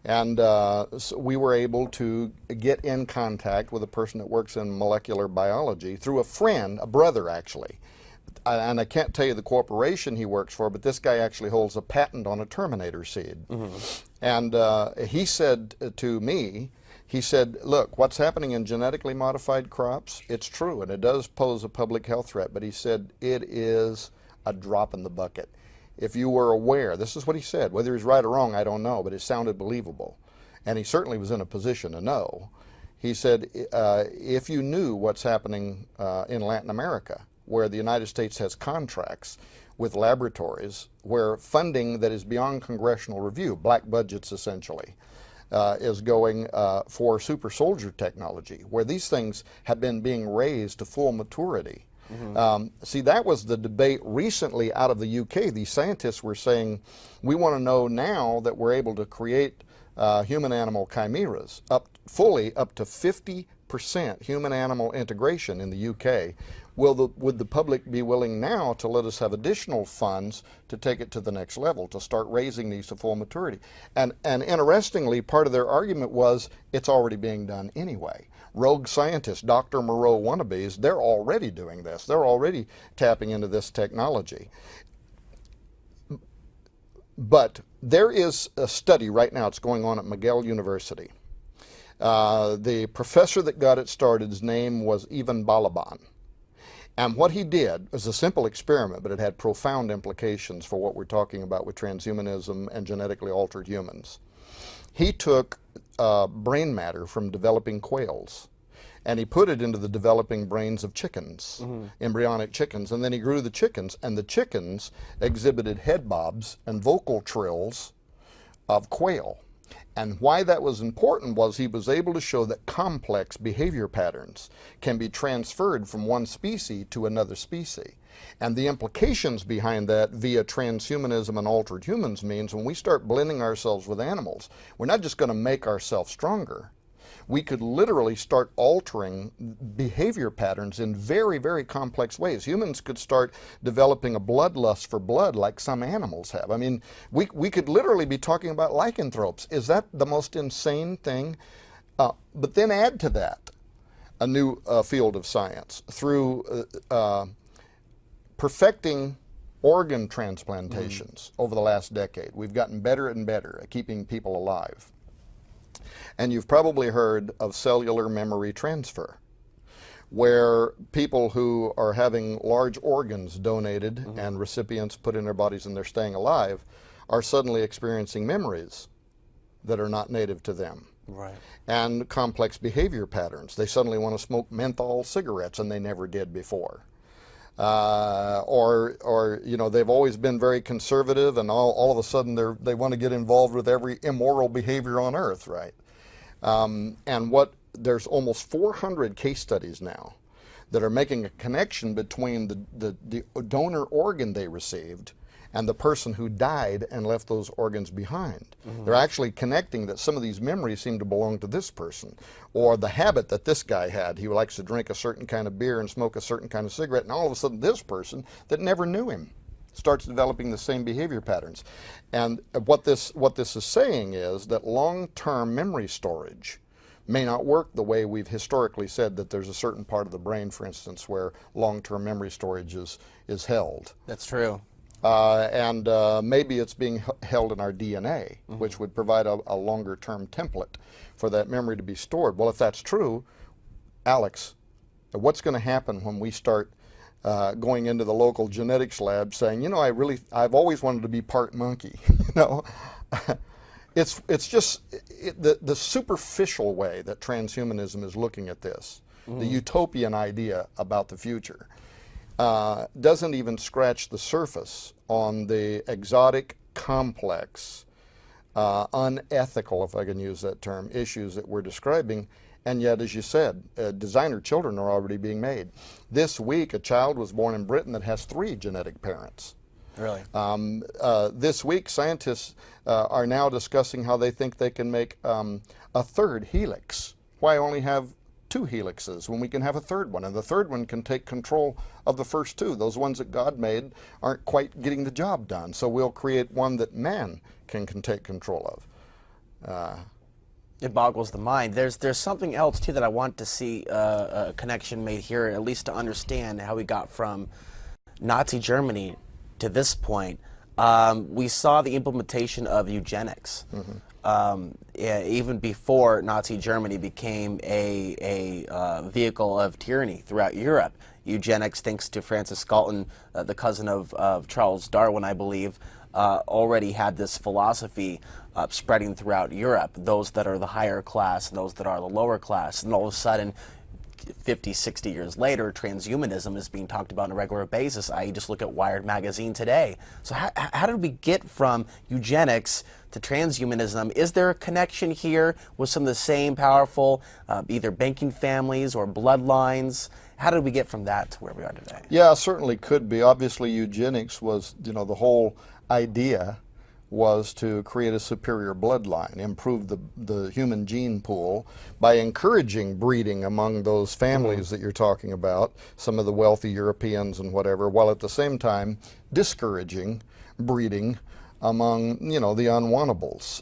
S4: And so we were able to get in contact with a person that works in molecular biology through a friend, a brother actually. And I can't tell you the corporation he works for, but this guy actually holds a patent on a Terminator seed. And he said to me, he said, look, what's happening in genetically modified crops, it's true, and it does pose a public health threat, but he said it is a drop in the bucket. If you were aware, this is what he said, whether he's right or wrong, I don't know, but it sounded believable. And he certainly was in a position to know. He said, if you knew what's happening in Latin America, where the United States has contracts with laboratories, where funding that is beyond congressional review, black budgets essentially, is going for super soldier technology, where these things have been being raised to full maturity. See, that was the debate recently out of the UK. These scientists were saying, we want to know now that we're able to create human-animal chimeras fully up to 50% human-animal integration in the UK. Would the public be willing now to let us have additional funds to take it to the next level, to start raising these to full maturity? And interestingly, part of their argument was it's already being done anyway. Rogue scientists, Dr. Moreau wannabes, they're already doing this. They're already tapping into this technology. But there is a study right now, it's going on at McGill University. The professor that got it started, his name was Ivan Balaban. And what he did was a simple experiment, but it had profound implications for what we're talking about with transhumanism and genetically altered humans. He took brain matter from developing quails, and he put it into the developing brains of chickens, embryonic chickens, and then he grew the chickens, and the chickens exhibited head bobs and vocal trills of quail. And why that was important was he was able to show that complex behavior patterns can be transferred from one species to another species. And the implications behind that via transhumanism and altered humans means when we start blending ourselves with animals, we're not just going to make ourselves stronger. We could literally start altering behavior patterns in very, very complex ways. Humans could start developing a bloodlust for blood like some animals have. I mean, we could literally be talking about lycanthropes. Is that the most insane thing? But then add to that a new field of science through perfecting organ transplantations over the last decade. We've gotten better and better at keeping people alive. And you've probably heard of cellular memory transfer, where people who are having large organs donated and recipients put in their bodies and they're staying alive are suddenly experiencing memories that are not native to them.
S3: Right.
S4: And complex behavior patterns. They suddenly want to smoke menthol cigarettes and they never did before. Or you know, they've always been very conservative, and all of a sudden they want to get involved with every immoral behavior on earth, right? And there's almost 400 case studies now that are making a connection between the donor organ they received and the person who died and left those organs behind. They're actually connecting that some of these memories seem to belong to this person, or the habit that this guy had. He likes to drink a certain kind of beer and smoke a certain kind of cigarette, and all of a sudden this person that never knew him starts developing the same behavior patterns. And what this is saying is that long-term memory storage may not work the way we've historically said, that there's a certain part of the brain, for instance, where long-term memory storage is held.
S3: That's true.
S4: And maybe it's being held in our DNA, which would provide a longer-term template for that memory to be stored. Well, if that's true, Alex, what's going to happen when we start going into the local genetics lab saying, you know, I've always wanted to be part monkey, you know? It's just the superficial way that transhumanism is looking at this, the utopian idea about the future. Doesn't even scratch the surface on the exotic, complex, unethical, if I can use that term, issues that we're describing. And yet, as you said, designer children are already being made. This week, a child was born in Britain that has 3 genetic parents.
S3: Really?
S4: This week, scientists are now discussing how they think they can make a third helix. Why only have 2 helixes when we can have a third one, and the third one can take control of the first 2. Those ones that God made aren't quite getting the job done, so we'll create one that man can take control of.
S3: It boggles the mind. There's something else too that I want to see a connection made here, at least to understand how we got from Nazi Germany to this point. We saw the implementation of eugenics. Even before Nazi Germany became a vehicle of tyranny throughout Europe. Eugenics, thanks to Francis Galton, the cousin of Charles Darwin, I believe, already had this philosophy spreading throughout Europe, those that are the higher class and those that are the lower class. And all of a sudden, 50, 60 years later, transhumanism is being talked about on a regular basis. I just look at Wired magazine today. So how did we get from eugenics to transhumanism? Is there a connection here with some of the same powerful either banking families or bloodlines? How did we get from that to where we are today?
S4: Yeah, certainly could be. Obviously, eugenics was, the whole idea was to create a superior bloodline, improve the human gene pool by encouraging breeding among those families that you're talking about, some of the wealthy Europeans and whatever, while at the same time discouraging breeding among, the unwantables.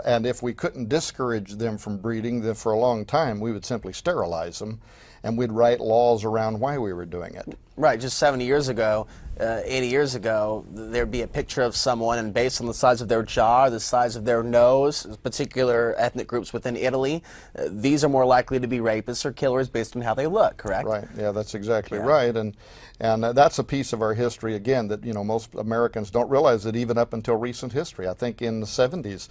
S4: And if we couldn't discourage them from breeding, then for a long time we would simply sterilize them, and we'd write laws around why we were doing it.
S3: Right, just 70 years ago, 80 years ago, there'd be a picture of someone, and based on the size of their jaw, the size of their nose, particular ethnic groups within Italy, these are more likely to be rapists or killers based on how they look, correct?
S4: Right, yeah, that's exactly right. And that's a piece of our history, again, that, most Americans don't realize that even up until recent history. I think in the 70s,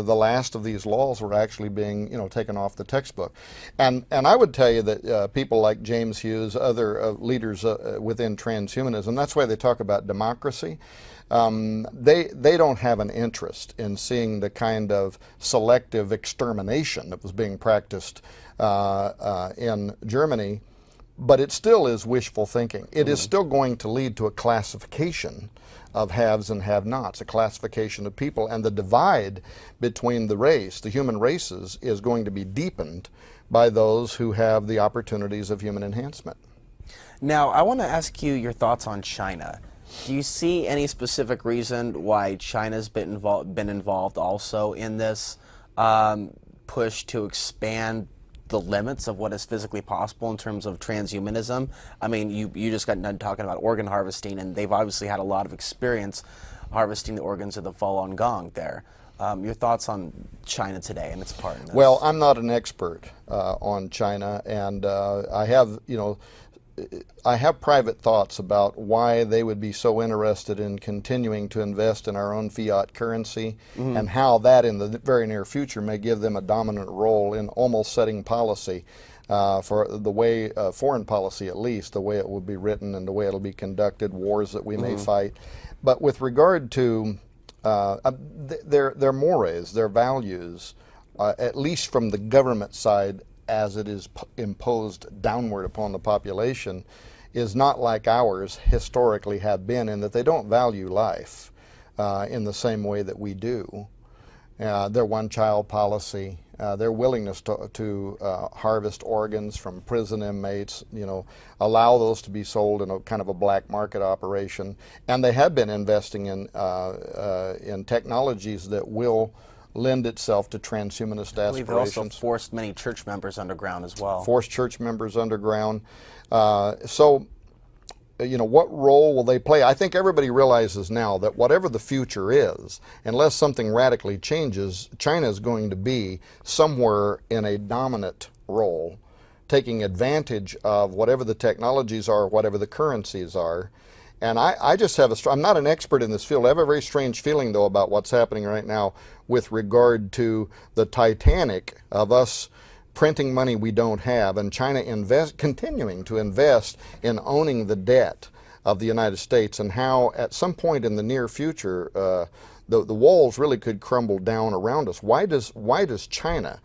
S4: the last of these laws were actually being, taken off the textbook. And I would tell you that people like James Hughes, other leaders within transhumanism, that's why they talk about democracy. They don't have an interest in seeing the kind of selective extermination that was being practiced in Germany, but it still is wishful thinking. It is still going to lead to a classification of haves and have-nots, a classification of people, and the divide between the human races, is going to be deepened by those who have the opportunities of human enhancement.
S3: Now, I want to ask you your thoughts on China. Do you see any specific reason why China's been involved also in this push to expand the limits of what is physically possible in terms of transhumanism? I mean, you just got done talking about organ harvesting, and they've obviously had a lot of experience harvesting the organs of the Falun Gong there. Your thoughts on China today and its part in this?
S4: Well, I'm not an expert on China, and I have private thoughts about why they would be so interested in continuing to invest in our own fiat currency, and how that in the very near future may give them a dominant role in almost setting policy for the way, foreign policy at least, the way it will be written and the way it will be conducted, wars that we may fight. But with regard to their mores, their values, at least from the government side, as it is imposed downward upon the population, is not like ours historically have been, in that they don't value life in the same way that we do. Their one-child policy, their willingness to harvest organs from prison inmates, allow those to be sold in a kind of a black market operation, and they have been investing in technologies that will lend itself to transhumanist aspirations. I believe they also
S3: forced many church members underground as well.
S4: Forced church members underground. So, what role will they play? I think everybody realizes now that whatever the future is, unless something radically changes, China is going to be somewhere in a dominant role, taking advantage of whatever the technologies are, whatever the currencies are. And I just have I'm not an expert in this field. I have a very strange feeling, though, about what's happening right now with regard to the Titanic of us printing money we don't have, and China continuing to invest in owning the debt of the United States, and how at some point in the near future the walls really could crumble down around us. Why does China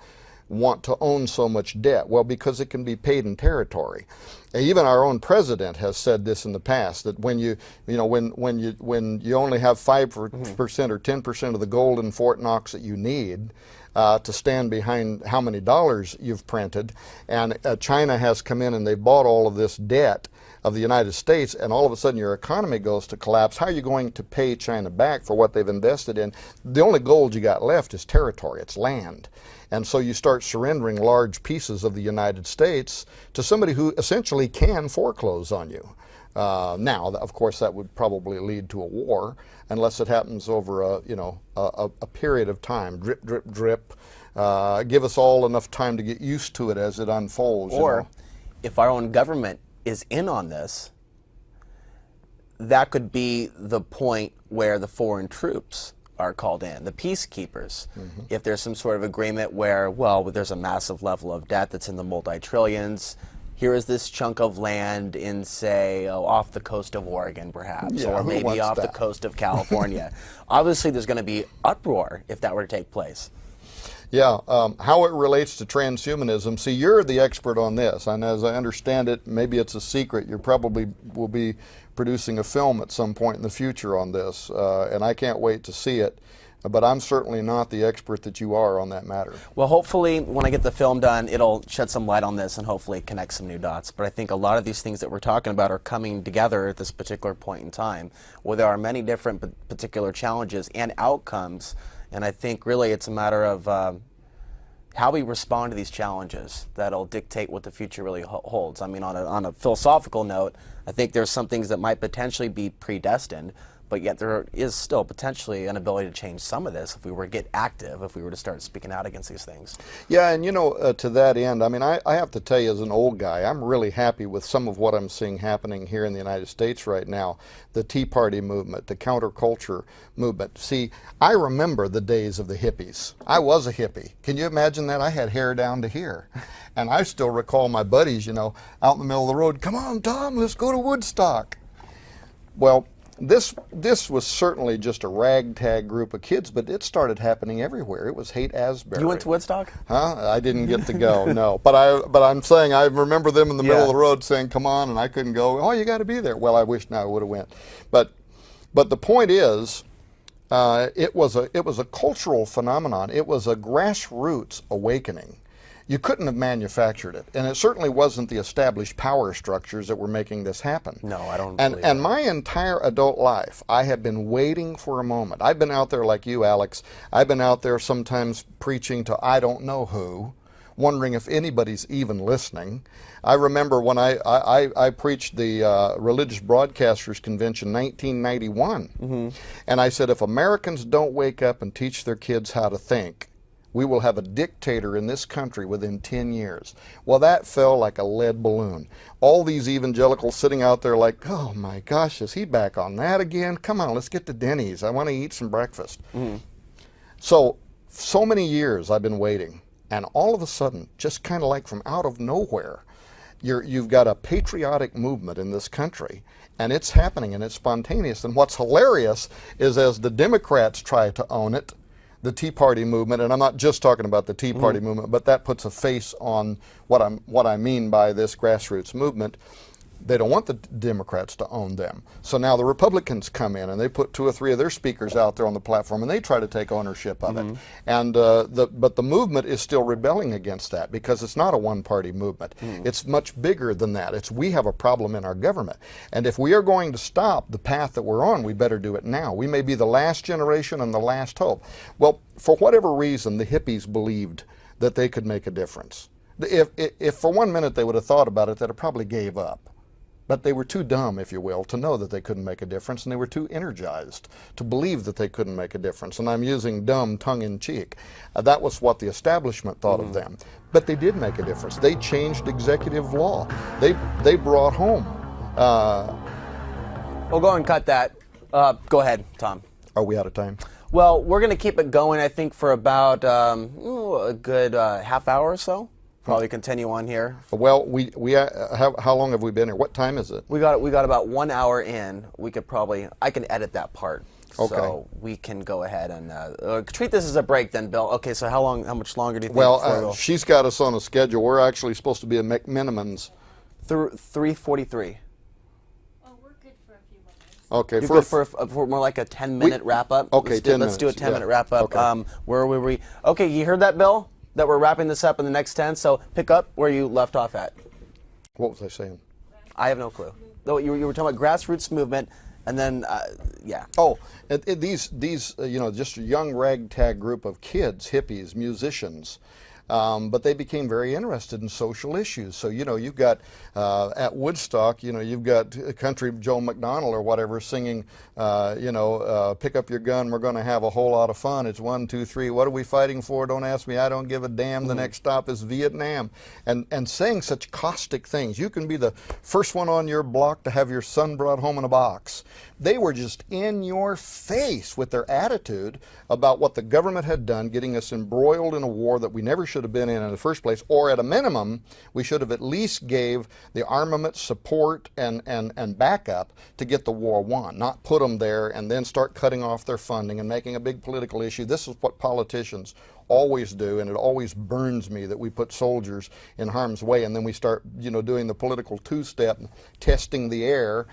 S4: want to own so much debt? Well, because it can be paid in territory. Even our own president has said this in the past, that when you only have 5% or 10% of the gold in Fort Knox that you need to stand behind how many dollars you've printed, and China has come in and they've bought all of this debt of the United States, and all of a sudden your economy goes to collapse, how are you going to pay China back for what they've invested in? The only gold you got left is territory, it's land. And so you start surrendering large pieces of the United States to somebody who essentially can foreclose on you. Now, of course, that would probably lead to a war, unless it happens over a period of time. Drip, drip, drip. Give us all enough time to get used to it as it unfolds.
S3: Or, if our own government is in on this, that could be the point where the foreign troops are called in, the peacekeepers. If there's some sort of agreement where, well, there's a massive level of debt that's in the multi-trillions, here is this chunk of land in, say, off the coast of Oregon, perhaps,
S4: Yeah,
S3: or
S4: who
S3: maybe
S4: wants
S3: off the
S4: that?
S3: coast of California. Obviously, there's going to be uproar if that were to take place.
S4: Yeah, how it relates to transhumanism. See, you're the expert on this, and as I understand it, maybe it's a secret. You probably will be producing a film at some point in the future on this, and I can't wait to see it. But I'm certainly not the expert that you are on that matter.
S3: Well, hopefully, when I get the film done, it'll shed some light on this and hopefully connect some new dots. But I think a lot of these things that we're talking about are coming together at this particular point in time, where there are many different particular challenges and outcomes. And I think really it's a matter of how we respond to these challenges that'll dictate what the future really holds. I mean, on a philosophical note, I think there's some things that might potentially be predestined, but yet there is still potentially an ability to change some of this if we were to get active, if we were to start speaking out against these things.
S4: Yeah, and you know, to that end, I mean, I have to tell you as an old guy, I'm really happy with some of what I'm seeing happening here in the United States right now. The Tea Party movement, the counterculture movement. See, I remember the days of the hippies. I was a hippie. Can you imagine that? I had hair down to here. And I still recall my buddies, you know, out in the middle of the road, come on, Tom, let's go to Woodstock. Well, this was certainly just a ragtag group of kids, but it started happening everywhere. It was Haight-Ashbury.
S3: You went to Woodstock?
S4: Huh? I didn't get to go, no. But I'm saying I remember them in the middle of the road saying, "Come on," and I couldn't go. Oh, you got to be there. Well, I wish now I would have went. But the point is, it was a cultural phenomenon. It was a grassroots awakening. You couldn't have manufactured it, and it certainly wasn't the established power structures that were making this happen.
S3: No, I don't believe
S4: And
S3: that.
S4: my entire adult life, I have been waiting for a moment. I've been out there like you, Alex. I've been out there sometimes preaching to I don't know who, wondering if anybody's even listening. I remember when I preached the Religious Broadcasters Convention 1991, and I said, if Americans don't wake up and teach their kids how to think, we will have a dictator in this country within 10 years. Well, that fell like a lead balloon. All these evangelicals sitting out there like, oh my gosh, is he back on that again? Come on, let's get to Denny's. I want to eat some breakfast. So many years I've been waiting, and all of a sudden, just kind of like from out of nowhere, you've got a patriotic movement in this country, and it's happening, and it's spontaneous. And what's hilarious is as the Democrats try to own it, the Tea Party movement, and I'm not just talking about the Tea Party movement, but that puts a face on what I mean by this grassroots movement. They don't want the Democrats to own them. So now the Republicans come in and they put 2 or 3 of their speakers out there on the platform and they try to take ownership of it. And but the movement is still rebelling against that because it's not a one-party movement. It's much bigger than that. It's we have a problem in our government. And if we are going to stop the path that we're on, we better do it now. We may be the last generation and the last hope. Well, for whatever reason, the hippies believed that they could make a difference. If for 1 minute they would have thought about it, they'd have probably gave up. But they were too dumb, if you will, to know that they couldn't make a difference, and they were too energized to believe that they couldn't make a difference. And I'm using dumb tongue-in-cheek. That was what the establishment thought of them. But they did make a difference. They changed executive law. They brought home.
S3: We'll go and cut that. Go ahead, Tom.
S4: Are we out of time?
S3: Well, we're going to keep it going, I think, for about a good half hour or so. Probably continue on here.
S4: Well, how long have we been here? What time is it?
S3: We got about 1 hour in. We could I can edit that part.
S4: Okay.
S3: So we can go ahead and treat this as a break then, Bill. Okay, so how much longer do you think before
S4: Well, she's got us on a schedule. We're actually supposed to be at McMinimans.
S3: 3:43.
S5: Oh, we're good for a few moments.
S4: Okay.
S3: You're good for more like a 10-minute wrap-up?
S4: Okay, 10
S3: Let's do a
S4: minutes,
S3: 10-minute
S4: yeah.
S3: wrap-up.
S4: Okay.
S3: Where were we? Okay, you heard that, Bill? That we're wrapping this up in the next 10, so pick up where you left off at.
S4: What was I saying?
S3: I have no clue. No, you were talking about grassroots movement, and then, yeah.
S4: Oh, these just a young ragtag group of kids, hippies, musicians, but they became very interested in social issues. So, you know, you've got at Woodstock, you know, you've got country Joe McDonnell or whatever singing, pick up your gun, we're going to have a whole lot of fun. It's 1, 2, 3. What are we fighting for? Don't ask me. I don't give a damn. The next stop is Vietnam. And saying such caustic things. You can be the first one on your block to have your son brought home in a box. They were just in your face with their attitude about what the government had done, getting us embroiled in a war that we never should have been in the first place, or at a minimum, we should have at least gave the armament support and backup to get the war won, not put them there and then start cutting off their funding and making a big political issue. This is what politicians always do, and it always burns me that we put soldiers in harm's way and then we start, you know, doing the political two-step, testing the air.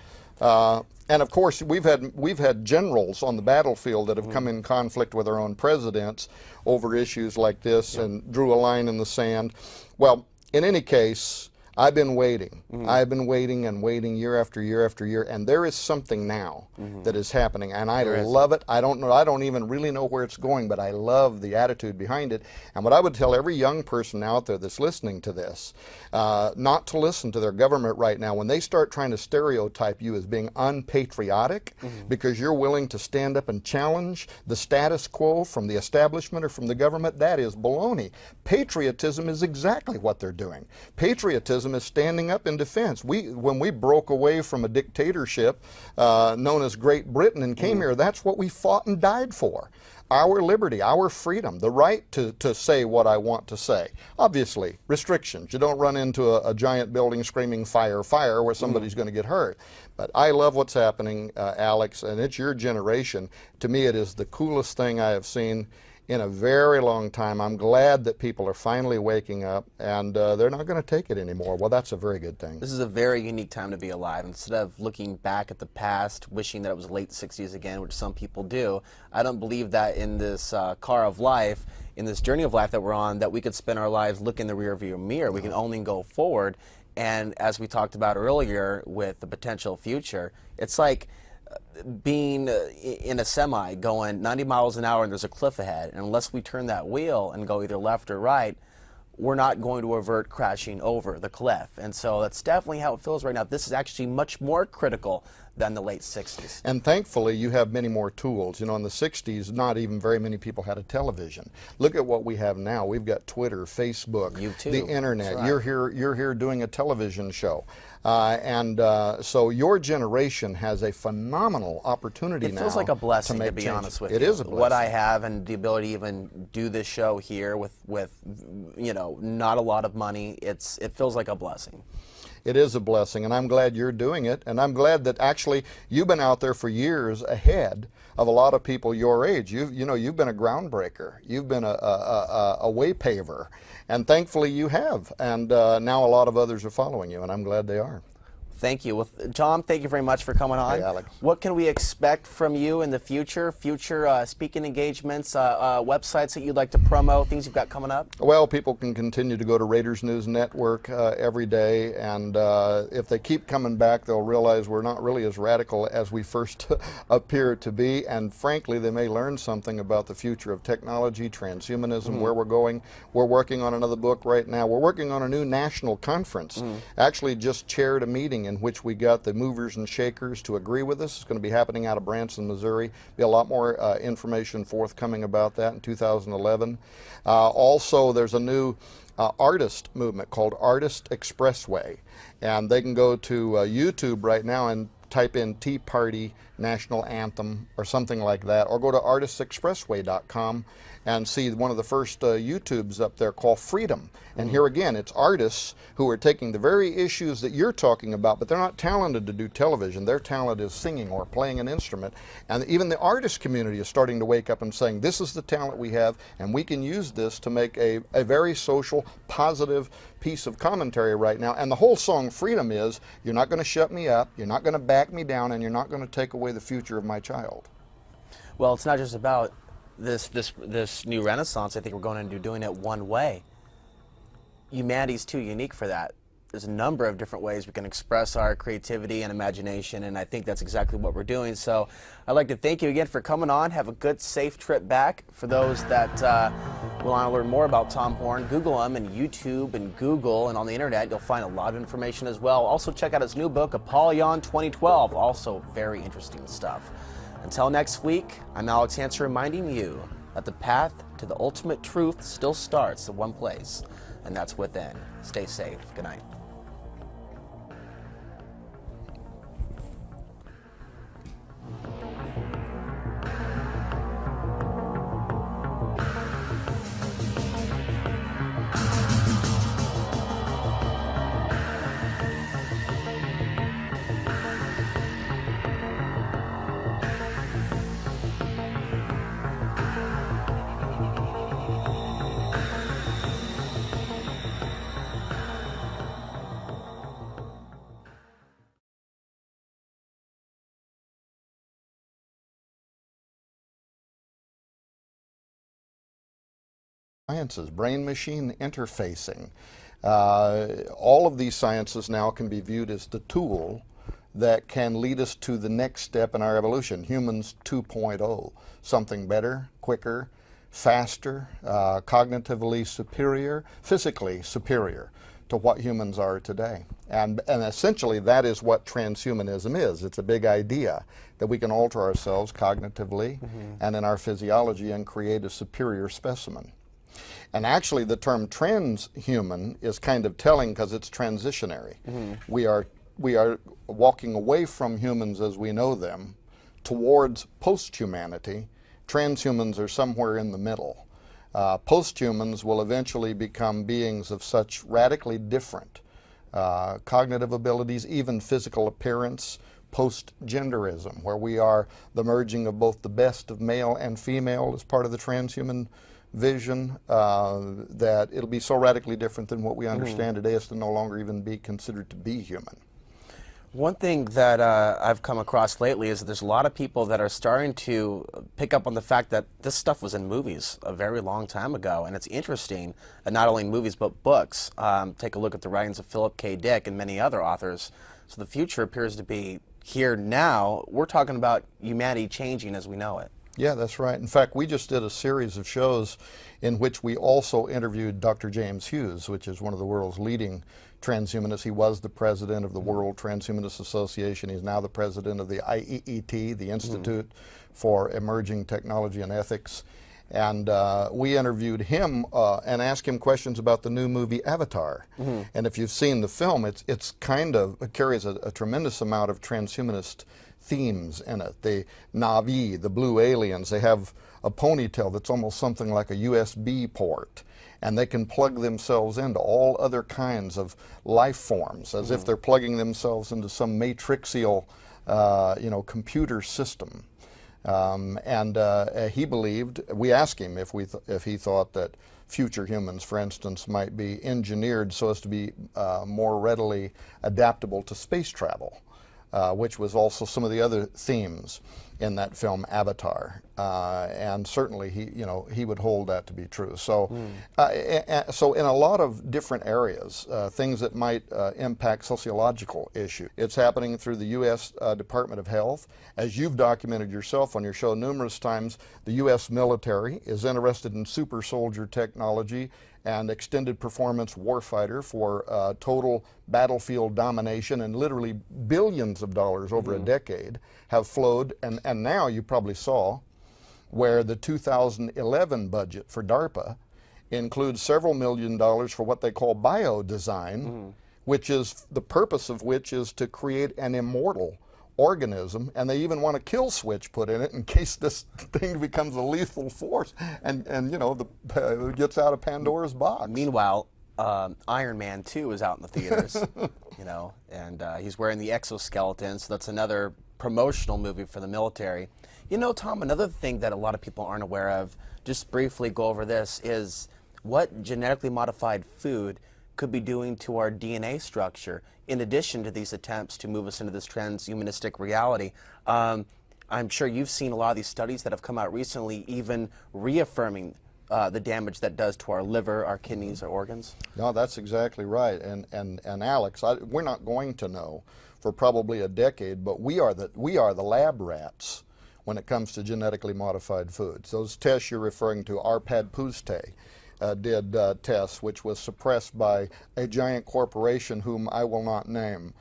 S4: And of course, we've had generals on the battlefield that have come in conflict with our own presidents over issues like this and drew a line in the sand. Well, in any case, I've been waiting. I've been waiting and waiting year after year after year, and there is something now that is happening, and I love it. I don't even really know where it's going, but I love the attitude behind it. And what I would tell every young person out there that's listening to this, not to listen to their government right now. When they start trying to stereotype you as being unpatriotic because you're willing to stand up and challenge the status quo from the establishment or from the government, that is baloney. Patriotism is exactly what they're doing. Patriotism is standing up in defense. When we broke away from a dictatorship known as Great Britain and came here, that's what we fought and died for. Our liberty, our freedom, the right to say what I want to say. Obviously, restrictions. You don't run into a giant building screaming fire, fire, where somebody's going to get hurt. But I love what's happening, Alex, and it's your generation. To me, it is the coolest thing I have seen in a very long time. I'm glad that people are finally waking up, and they're not going to take it anymore. Well, that's a very good thing.
S3: This is a very unique time to be alive. Instead of looking back at the past, wishing that it was late 60s again, which some people do, I don't believe that in this car of life, in this journey of life that we're on, that we could spend our lives looking in the rearview mirror. We can only go forward. And as we talked about earlier with the potential future, it's like being in a semi going 90 miles an hour and there's a cliff ahead, and unless we turn that wheel and go either left or right, we're not going to avert crashing over the cliff. And so that's definitely how it feels right now. This is actually much more critical than the late 60s.
S4: And thankfully, you have many more tools. You know, in the 60s, not even very many people had a television. Look at what we have now. We've got Twitter, Facebook,
S3: YouTube,
S4: the internet.
S3: Right.
S4: You're here doing a television show. So your generation has a phenomenal opportunity now.
S3: It feels like a blessing, to be
S4: changes.
S3: honest with you.
S4: It is a blessing.
S3: What I have and the ability to even do this show here with you know, not a lot of money, it feels like a blessing.
S4: It is a blessing, and I'm glad you're doing it, and I'm glad that actually you've been out there for years ahead of a lot of people your age. You've been a groundbreaker. You've been a way paver, and thankfully you have. And now a lot of others are following you, and I'm glad they are.
S3: Thank you. Well, Tom, thank you very much for coming on.
S4: Hey, Alex.
S3: What can we expect from you in the future? Future speaking engagements, websites that you'd like to promote, things you've got coming up?
S4: Well, people can continue to go to Raiders News Network every day, and if they keep coming back, they'll realize we're not really as radical as we first appear to be, and frankly, they may learn something about the future of technology, transhumanism, where we're going. We're working on another book right now. We're working on a new national conference. Actually, just chaired a meeting in which we got the movers and shakers to agree with us. It's going to be happening out of Branson, Missouri. Be a lot more information forthcoming about that in 2011. Also, there's a new artist movement called Artist Expressway, and they can go to YouTube right now and type in Tea Party National Anthem or something like that, or go to artistsexpressway.com and see one of the first YouTubes up there called Freedom. And here again, it's artists who are taking the very issues that you're talking about, but they're not talented to do television. Their talent is singing or playing an instrument. And even the artist community is starting to wake up and saying, this is the talent we have, and we can use this to make a very social, positive piece of commentary right now. And the whole song Freedom is, you're not going to shut me up, you're not going to back me down, and you're not going to take away the future of my child.
S3: Well, it's not just about this new renaissance. I think we're going into doing it one way. Humanity's too unique for that. There's a number of different ways we can express our creativity and imagination, and I think that's exactly what we're doing. So I'd like to thank you again for coming on. Have a good, safe trip back. For those that want to learn more about Tom Horn, Google him and YouTube and Google, and on the internet you'll find a lot of information as well. Also check out his new book, Apollyon 2012, also very interesting stuff. Until next week, I'm Alex Ansa reminding you that the path to the ultimate truth still starts in one place, and that's within. Stay safe. Good night.
S4: Sciences, brain-machine interfacing. All of these sciences now can be viewed as the tool that can lead us to the next step in our evolution, humans 2.0, something better, quicker, faster, cognitively superior, physically superior to what humans are today. And essentially that is what transhumanism is. It's a big idea that we can alter ourselves cognitively and in our physiology and create a superior specimen. And actually the term transhuman is kind of telling because it's transitionary. We are walking away from humans as we know them towards post-humanity. Transhumans are somewhere in the middle. Post-humans will eventually become beings of such radically different cognitive abilities, even physical appearance, post-genderism, where we are the merging of both the best of male and female as part of the transhuman vision, that it'll be so radically different than what we understand today as to no longer even be considered to be human.
S3: One thing that I've come across lately is that there's a lot of people that are starting to pick up on the fact that this stuff was in movies a very long time ago, and it's interesting, not only in movies but books. Take a look at the writings of Philip K. Dick and many other authors. So the future appears to be here now. We're talking about humanity changing as we know it.
S4: Yeah, that's right. In fact, we just did a series of shows in which we also interviewed Dr. James Hughes, which is one of the world's leading transhumanists. He was the president of the World Transhumanist Association. He's now the president of the IEET, the Institute for Emerging Technology and Ethics. And we interviewed him and asked him questions about the new movie Avatar. And if you've seen the film, it carries a tremendous amount of transhumanist themes in it. The Na'vi, the blue aliens, they have a ponytail that's almost something like a USB port, and they can plug themselves into all other kinds of life forms as if they're plugging themselves into some matrixial computer system. He believed, we asked him if he thought that future humans, for instance, might be engineered so as to be more readily adaptable to space travel. Which was also some of the other themes in that film Avatar, and certainly he would hold that to be true. So, so in a lot of different areas, things that might impact sociological issues. It's happening through the U.S. Department of Health. As you've documented yourself on your show numerous times, the U.S. military is interested in super soldier technology and extended performance warfighter for total battlefield domination, and literally billions of dollars over a decade have flowed. And now you probably saw where the 2011 budget for DARPA includes several $million for what they call biodesign, which is the purpose of which is to create an immortal organism, and they even want a kill switch put in it in case this thing becomes a lethal force and gets out of Pandora's box.
S3: Meanwhile, Iron Man 2 is out in the theaters, and he's wearing the exoskeleton, so that's another promotional movie for the military. Tom, another thing that a lot of people aren't aware of, just briefly go over this, is what genetically modified food could be doing to our DNA structure, in addition to these attempts to move us into this transhumanistic reality. I'm sure you've seen a lot of these studies that have come out recently, even reaffirming the damage that does to our liver, our kidneys, our organs?
S4: No, that's exactly right. And Alex, we're not going to know for probably a decade, but we are the lab rats when it comes to genetically modified foods. Those tests you're referring to, Arpad Pusztai did tests, which was suppressed by a giant corporation whom I will not name.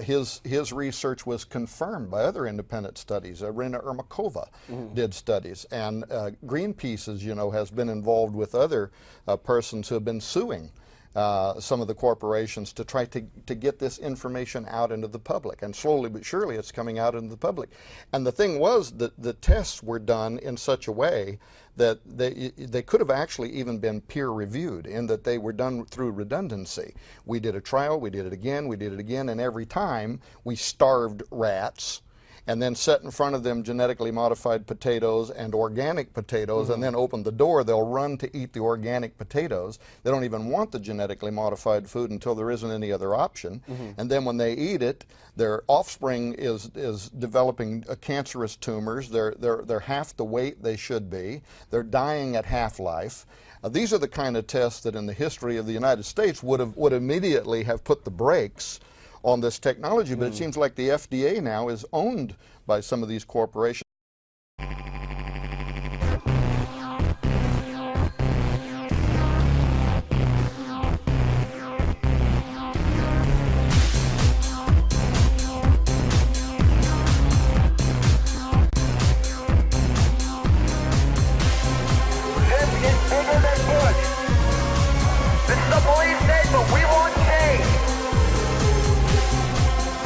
S4: His research was confirmed by other independent studies. Irina Ermakova did studies, and Greenpeace, as you know, has been involved with other persons who have been suing some of the corporations to try to get this information out into the public. And slowly but surely it's coming out into the public. And the thing was that the tests were done in such a way that they could have actually even been peer reviewed, in that they were done through redundancy. We did a trial, we did it again, and every time we starved rats and then set in front of them genetically modified potatoes and organic potatoes, and then open the door, they'll run to eat the organic potatoes. They don't even want the genetically modified food until there isn't any other option. And then when they eat it, their offspring is developing cancerous tumors. They're half the weight they should be. They're dying at half-life. These are the kind of tests that in the history of the United States would immediately have put the brakes on this technology, but it seems like the FDA now is owned by some of these corporations.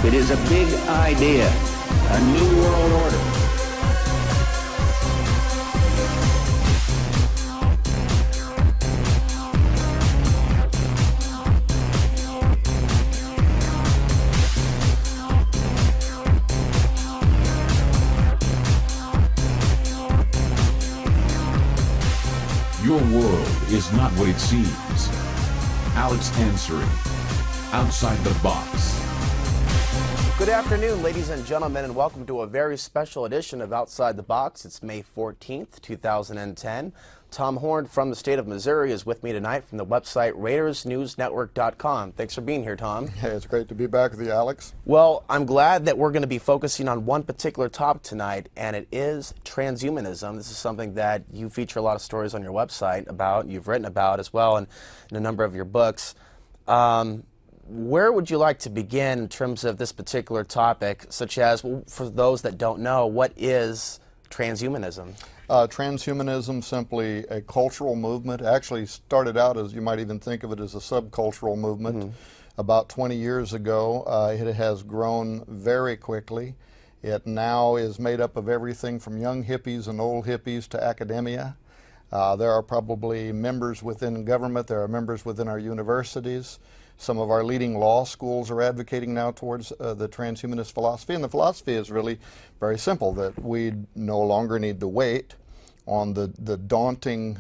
S1: It is a big idea, a new world order.
S2: Your world is not what it seems. Alex answering. Outside the box.
S3: Good afternoon, ladies and gentlemen, and welcome to a very special edition of Outside the Box. It's May 14th, 2010. Tom Horn from the state of Missouri is with me tonight from the website RaidersNewsNetwork.com. Thanks for being here, Tom.
S4: Hey, it's great to be back with you, Alex.
S3: Well, I'm glad that we're going to be focusing on one particular topic tonight, and it is transhumanism. This is something that you feature a lot of stories on your website about, you've written about as well in a number of your books. Where would you like to begin in terms of this particular topic, such as, well, for those that don't know, what is transhumanism?
S4: Transhumanism, simply a cultural movement, actually started out as, you might even think of it as a subcultural movement. About 20 years ago. It has grown very quickly. It now is made up of everything from young hippies and old hippies to academia. There are probably members within government, there are members within our universities. Some of our leading law schools are advocating now towards the transhumanist philosophy, and the philosophy is really very simple, that we no longer need to wait on the daunting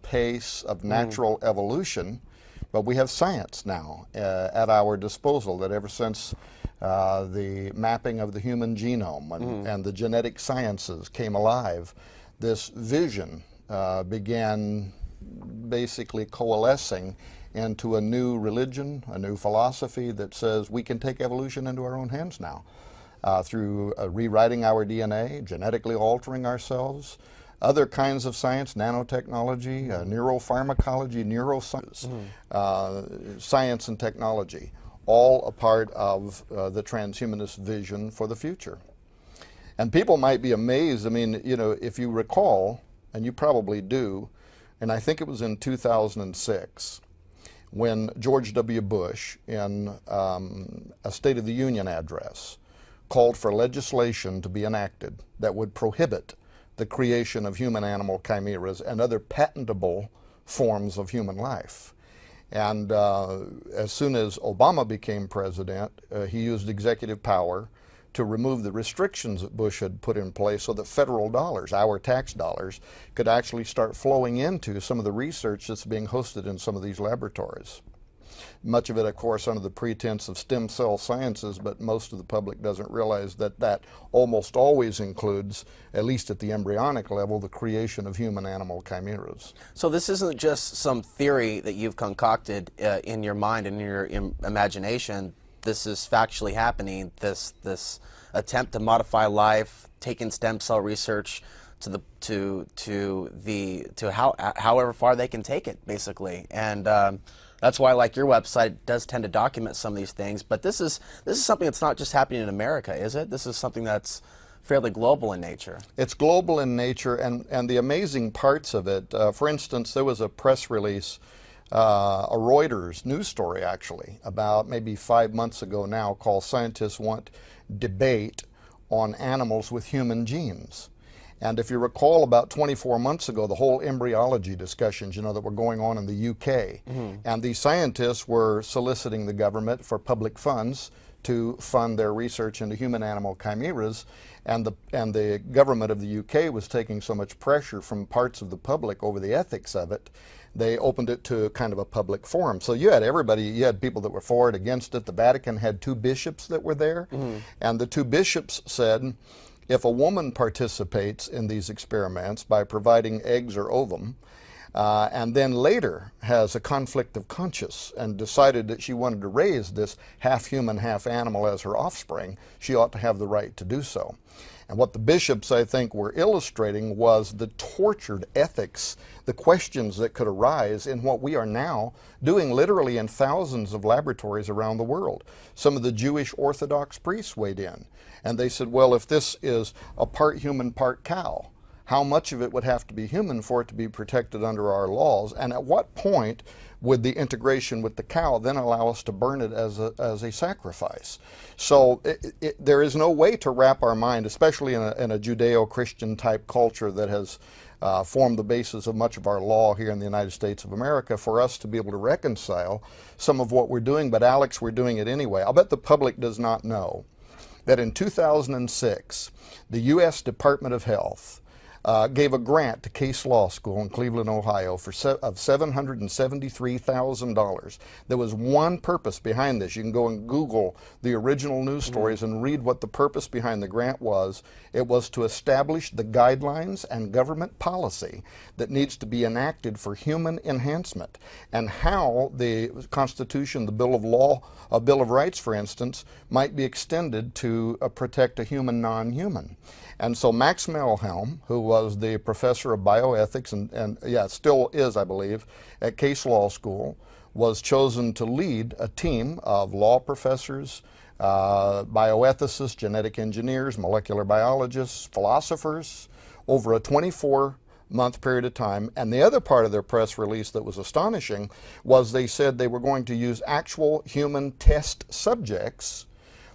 S4: pace of natural evolution, but we have science now at our disposal, that ever since the mapping of the human genome and the genetic sciences came alive, this vision began basically coalescing into a new religion, a new philosophy that says we can take evolution into our own hands now through rewriting our DNA, genetically altering ourselves, other kinds of science, nanotechnology, neuropharmacology, neuroscience, science and technology, all a part of the transhumanist vision for the future. And people might be amazed. I mean, you know, if you recall, and you probably do, and I think it was in 2006, when George W. Bush, in a State of the Union address, called for legislation to be enacted that would prohibit the creation of human-animal chimeras and other patentable forms of human life. And as soon as Obama became president, he used executive power to remove the restrictions that Bush had put in place so that federal dollars, our tax dollars, could actually start flowing into some of the research that's being hosted in some of these laboratories. Much of it, of course, under the pretense of stem cell sciences, but most of the public doesn't realize that that almost always includes, at least at the embryonic level, the creation of human-animal chimeras.
S3: So this isn't just some theory that you've concocted in your mind and in your imagination. This is factually happening. This attempt to modify life, taking stem cell research to however far they can take it, basically. And that's why, like, your website does tend to document some of these things. But this is something that's not just happening in America, is it? This is something that's fairly global in nature.
S4: It's global in nature, and the amazing parts of it. For instance, there was a press release, a Reuters news story actually, about maybe 5 months ago now, called "Scientists Want Debate on Animals with Human Genes." And if you recall, about 24 months ago, the whole embryology discussions, you know, that were going on in the UK, and these scientists were soliciting the government for public funds to fund their research into human-animal chimeras, and the government of the UK was taking so much pressure from parts of the public over the ethics of it, they opened it to kind of a public forum. So you had everybody, you had people that were for it, against it. The Vatican had 2 bishops that were there, and the 2 bishops said, if a woman participates in these experiments by providing eggs or ovum, and then later has a conflict of conscience and decided that she wanted to raise this half human, half animal as her offspring, she ought to have the right to do so. And what the bishops, I think, were illustrating was the tortured ethics, the questions that could arise in what we are now doing literally in thousands of laboratories around the world. Some of the Jewish Orthodox priests weighed in, and they said, well, if this is a part human, part cow, how much of it would have to be human for it to be protected under our laws? And at what point would the integration with the cow then allow us to burn it as a sacrifice? So there is no way to wrap our mind, especially in a Judeo-Christian type culture that has formed the basis of much of our law here in the United States of America, for us to be able to reconcile some of what we're doing. But Alex, we're doing it anyway. I'll bet the public does not know that in 2006, the U.S. Department of Health gave a grant to Case Law School in Cleveland, Ohio of $773,000. There was one purpose behind this. You can go and Google the original news stories and read what the purpose behind the grant was. It was to establish the guidelines and government policy that needs to be enacted for human enhancement, and how the Constitution, the Bill of Rights, for instance, might be extended to protect a human non-human. And so Max Melhelm, who was the professor of bioethics and still is, I believe, at Case Law School, was chosen to lead a team of law professors, bioethicists, genetic engineers, molecular biologists, philosophers, over a 24-month period of time. And the other part of their press release that was astonishing was they said they were going to use actual human test subjects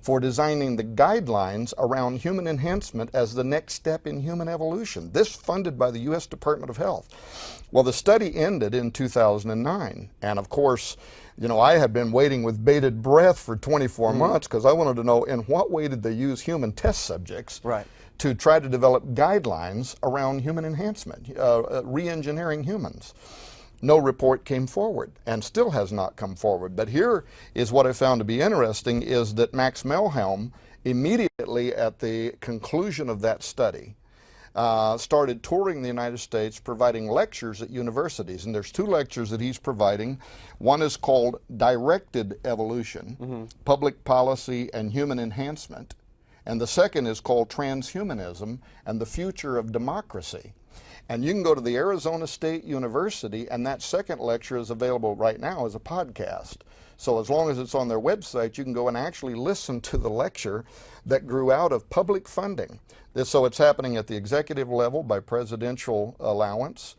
S4: for designing the guidelines around human enhancement as the next step in human evolution. This funded by the U.S. Department of Health. Well, the study ended in 2009. And of course, you know, I had been waiting with bated breath for 24 months because I wanted to know in what way did they use human test subjects to try to develop guidelines around human enhancement, re-engineering humans. No report came forward, and still has not come forward. But here is what I found to be interesting, is that Max Melhelm, immediately at the conclusion of that study, started touring the United States, providing lectures at universities. And there's 2 lectures that he's providing. One is called Directed Evolution, Public Policy and Human Enhancement. And the second is called Transhumanism and the Future of Democracy. And you can go to the Arizona State University, and that second lecture is available right now as a podcast. So as long as it's on their website, you can go and actually listen to the lecture that grew out of public funding. So it's happening at the executive level by presidential allowance.